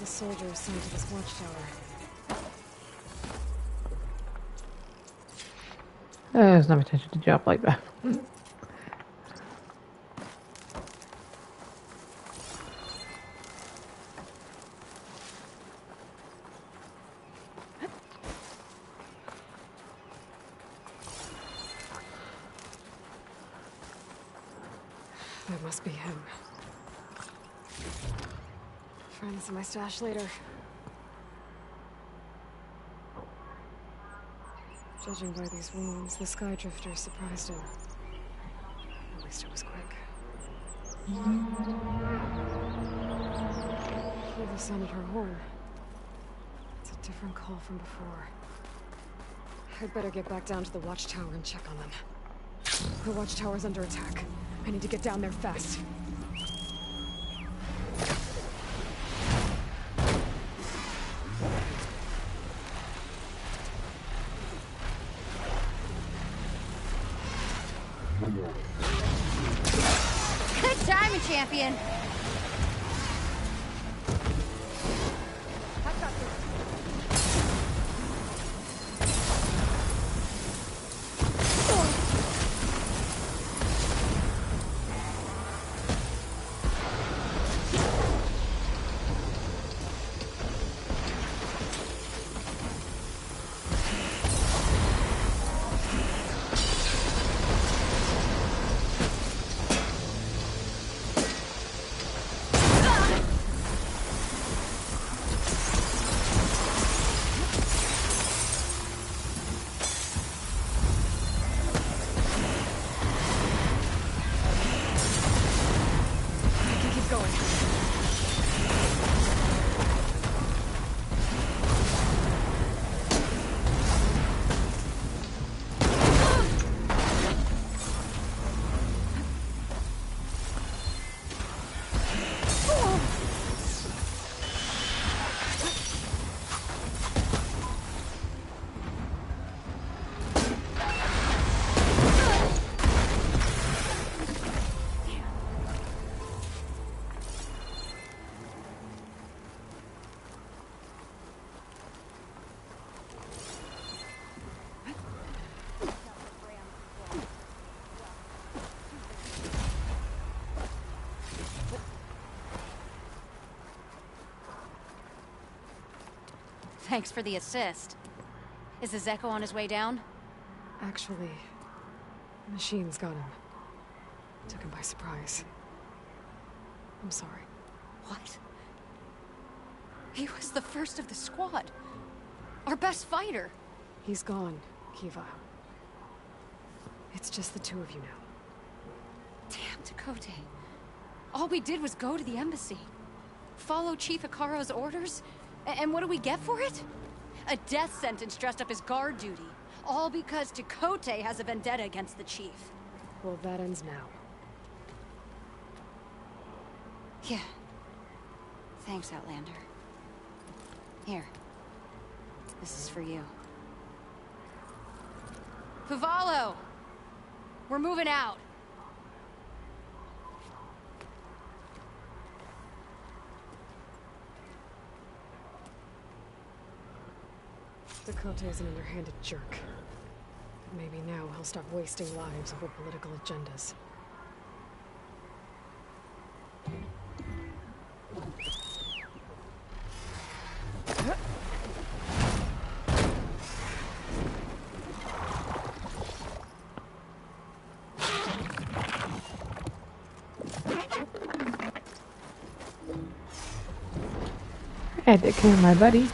Soldier assigned to this watchtower. There's no intention to jump like that. That must be him. Find this in my stash later. Judging by these wounds, the Skydrifter surprised him. At least it was quick. Kiva sounded her horn. It's a different call from before. I'd better get back down to the watchtower and check on them. The watchtower's under attack. I need to get down there fast. Good timing, champion! Thanks for the assist. Is the Zeko on his way down? Actually, the machines got him. Took him by surprise. I'm sorry. What? He was the first of the squad. Our best fighter. He's gone, Kiva. It's just the two of you now. Damn, Dakota. All we did was go to the embassy. Follow Chief Ikaro's orders? And what do we get for it? A death sentence dressed up as guard duty. All because Dakota has a vendetta against the chief. Well, that ends now. Yeah. Thanks, Outlander. Here. This is for you. Puvalo! We're moving out. Dakota is an underhanded jerk. Maybe now he'll stop wasting lives over political agendas. I had to kill my buddy.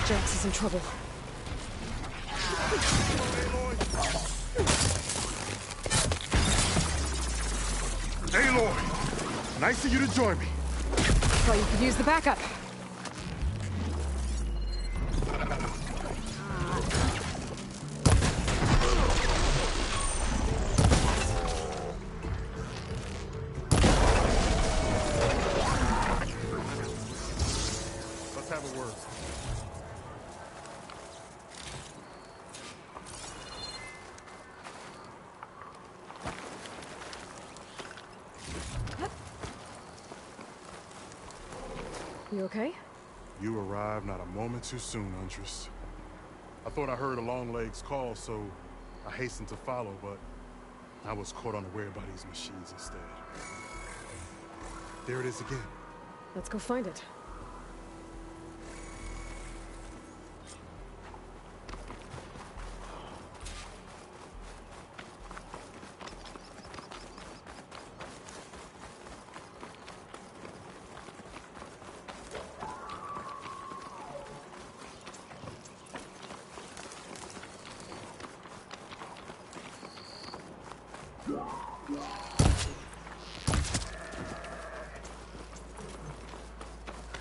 Jax is in trouble. Aloy! Nice of you to join me. Thought you could use the backup. Let's have a word. You okay? You arrived not a moment too soon, Huntress. I thought I heard a Longleg's call, so I hastened to follow, but I was caught unaware by these machines instead. There it is again. Let's go find it.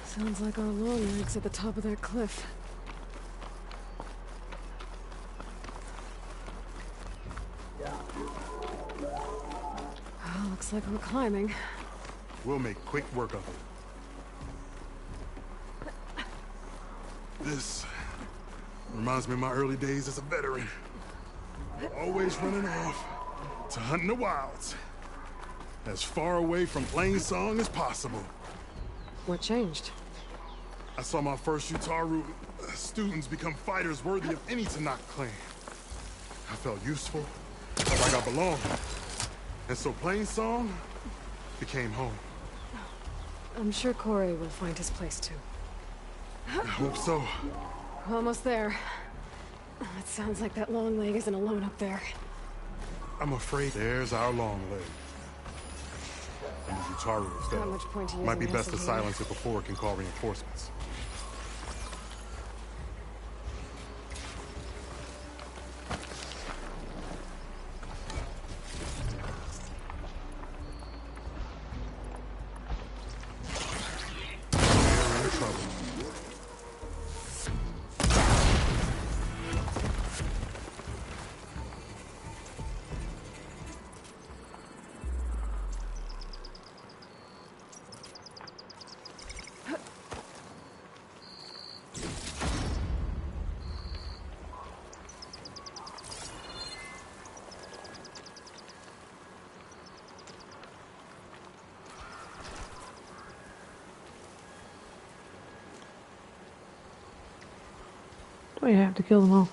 Sounds like our long legs at the top of that cliff. Oh, looks like we're climbing. We'll make quick work of it. This reminds me of my early days as a veteran. Always running off to hunt in the wilds. As far away from plain song as possible. What changed? I saw my first Utaru students become fighters worthy of any Tanakh clan. I felt useful, like I belonged. And so plain song became home. I'm sure Corey will find his place too. I hope so. Almost there. It sounds like that long leg isn't alone up there. I'm afraid there's our long leg. And the Utaru is Not much point to using might be best to acid silence it before it can call reinforcements. Do I have to kill them all?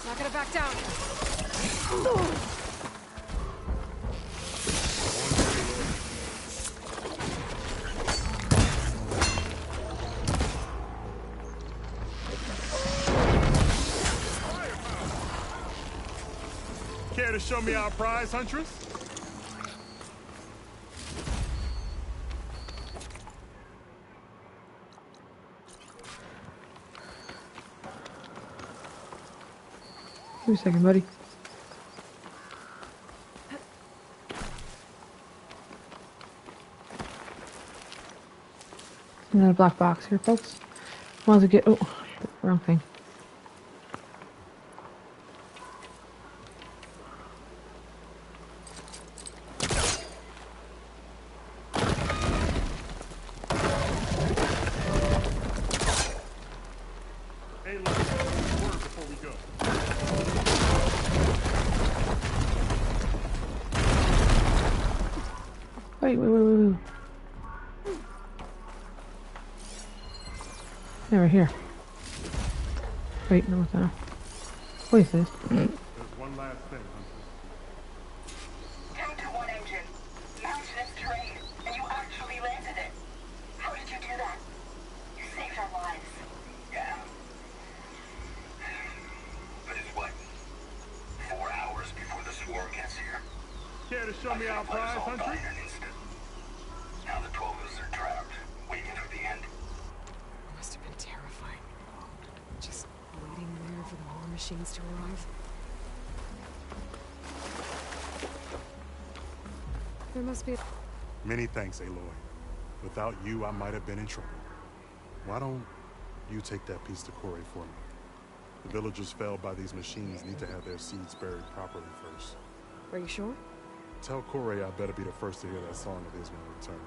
Not gonna back down. Care to show me our prize, Huntress? Give me a second, buddy. Another black box here, folks. Want to get... Oh, shit, wrong thing. Hey, look, a word before we go. Wait. Yeah, right here. Wait, no, it's not. What is this? There's one last thing, Huntress. Down to one engine. Mountainous terrain, and you actually landed it. How did you do that? You saved our lives. Yeah. But it's what? 4 hours before the swarm gets here. Care to show me our prize, Huntress? In an instant. Now the 12 of us are trapped, waiting for the end. Must have been terrifying. Just waiting there for the war machines to arrive. There must be... Many thanks, Aloy. Without you, I might have been in trouble. Why don't you take that piece to Corey for me? The villagers felled by these machines need to have their seeds buried properly first. Are you sure? Tell Corey I better be the first to hear that song of his when I return.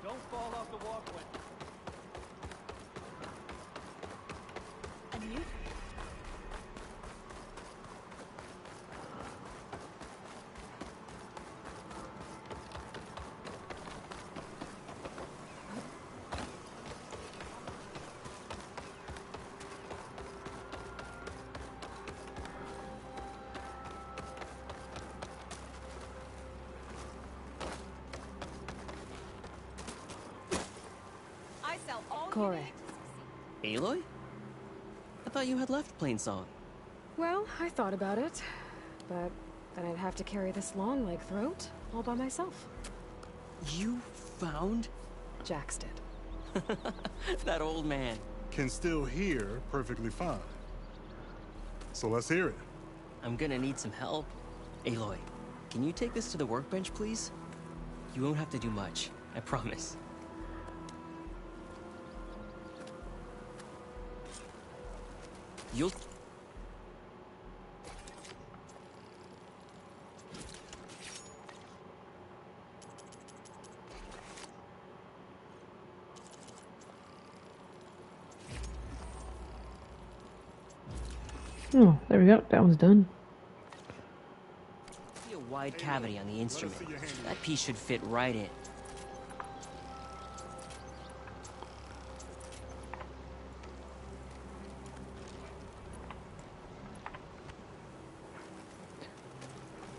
Don't fall off the walkway. And you? I sell all Corey. Aloy? I thought you had left Plainsong. Well, I thought about it. But then I'd have to carry this long leg throat all by myself. You found? Jax did. That old man. Can still hear perfectly fine. So let's hear it. I'm gonna need some help. Aloy, can you take this to the workbench, please? You won't have to do much, I promise. You'll... Oh, there we go. That one's done. See a wide cavity on the instrument. That piece should fit right in.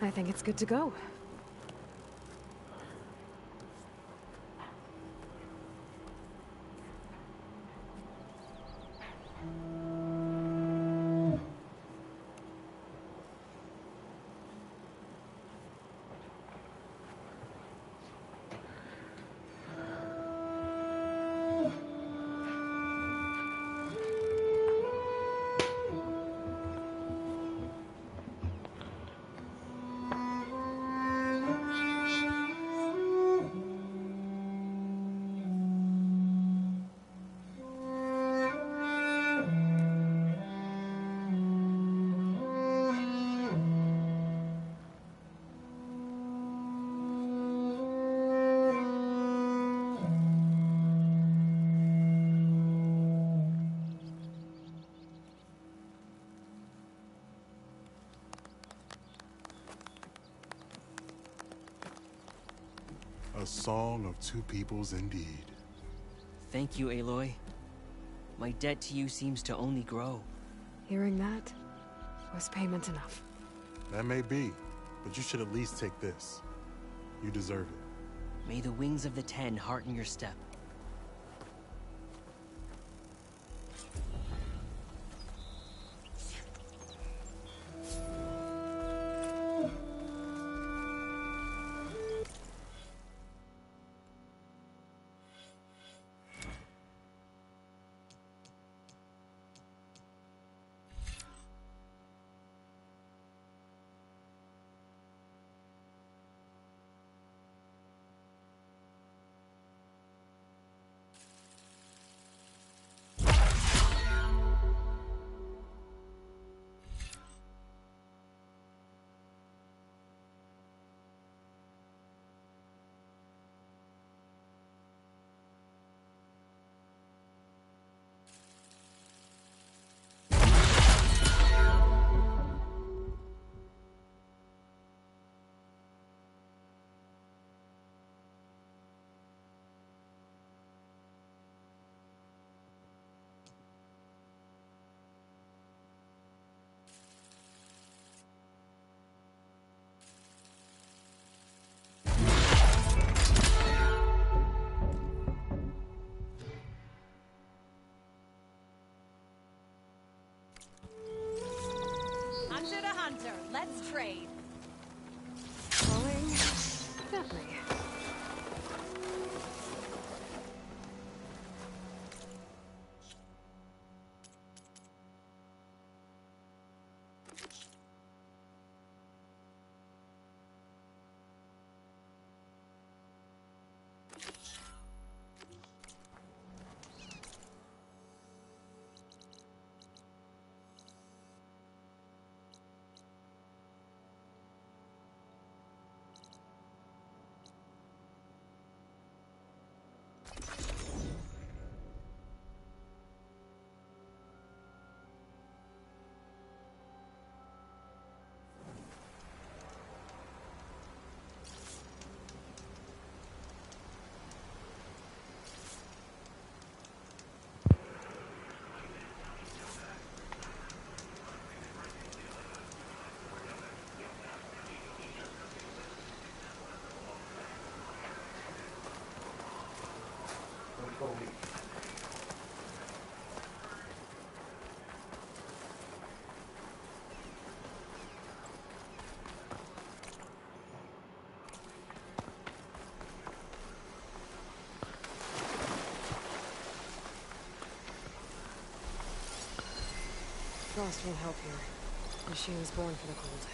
I think it's good to go. A song of two peoples indeed. Thank you, Aloy. My debt to you seems to only grow. Hearing that was payment enough. That may be, but you should at least take this. You deserve it. May the wings of the Ten hearten your step. Hunter to hunter, let's trade. Falling gently. Frost won't help here. The machine was born for the cold.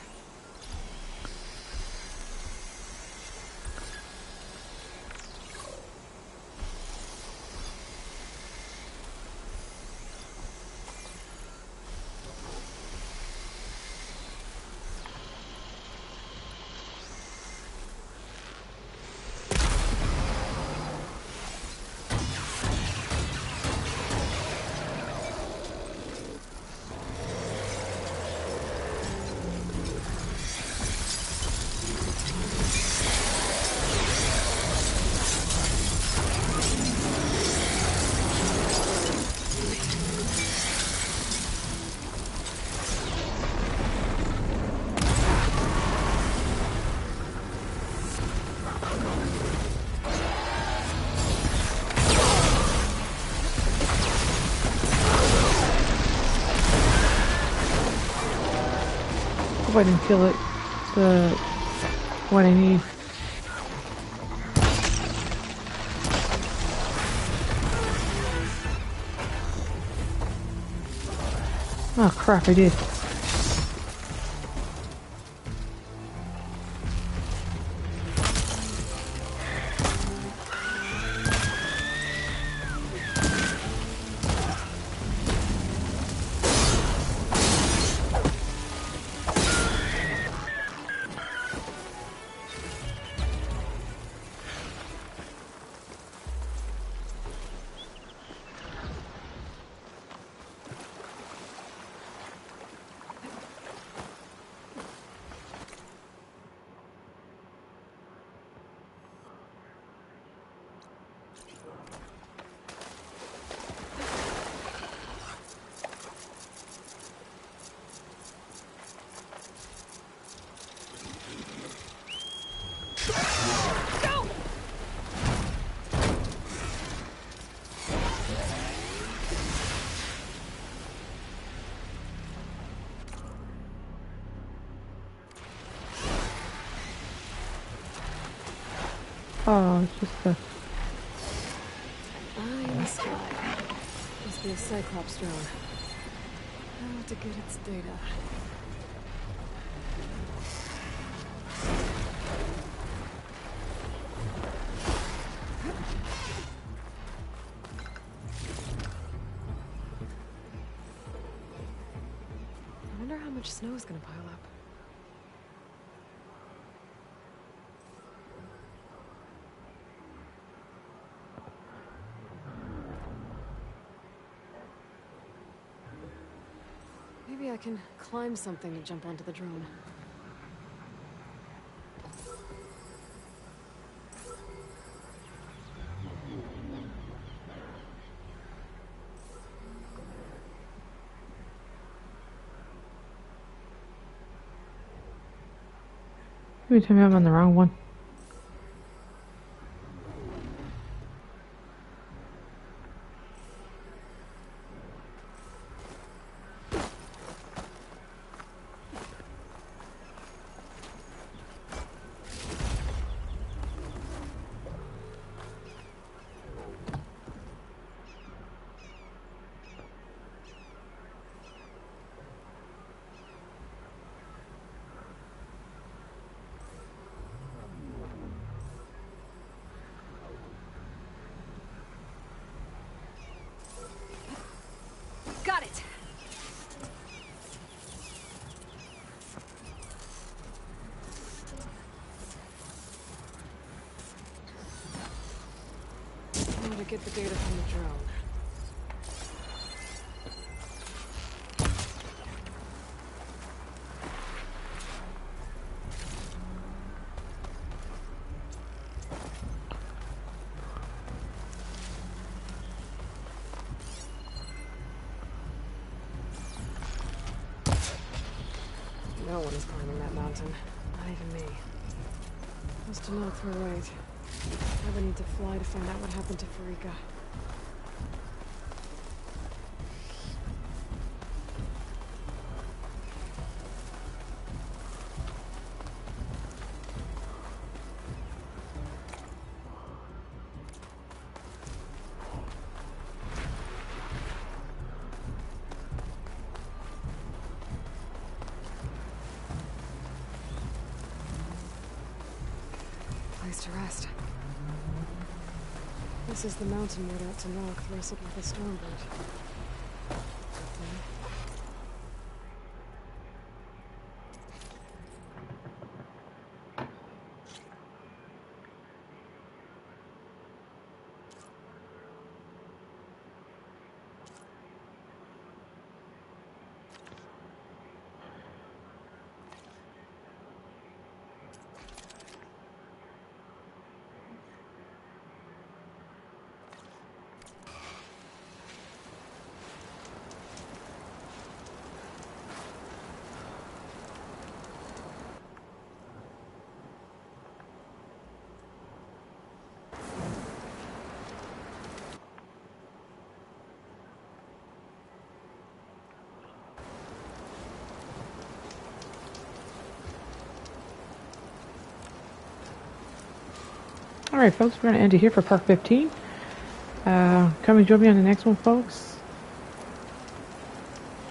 Hope I didn't kill it. The what I need. Oh crap, I did. Oh, it's just a... Eye in the sky. Must be a Cyclops drone. How to get its data. I wonder how much snow is gonna pile up. Maybe I can climb something and jump onto the drone. Maybe tell me I'm on the wrong one. Got it! Now to get the data from the drone. No one is climbing that mountain. Not even me. Must have knocked her right. I would need to fly to find out what happened to Farika. Place to rest. This is the mountain ward out to Nock, wrestled with a stormbird. Alright, folks, we're going to end it here for part 15. Come and join me on the next one, folks.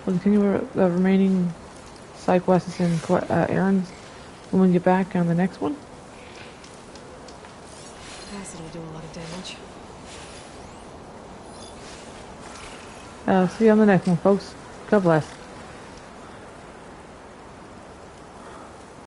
We'll continue with the remaining side quests and errands when we get back on the next one. Acid will do a lot of damage. See you on the next one, folks. God bless.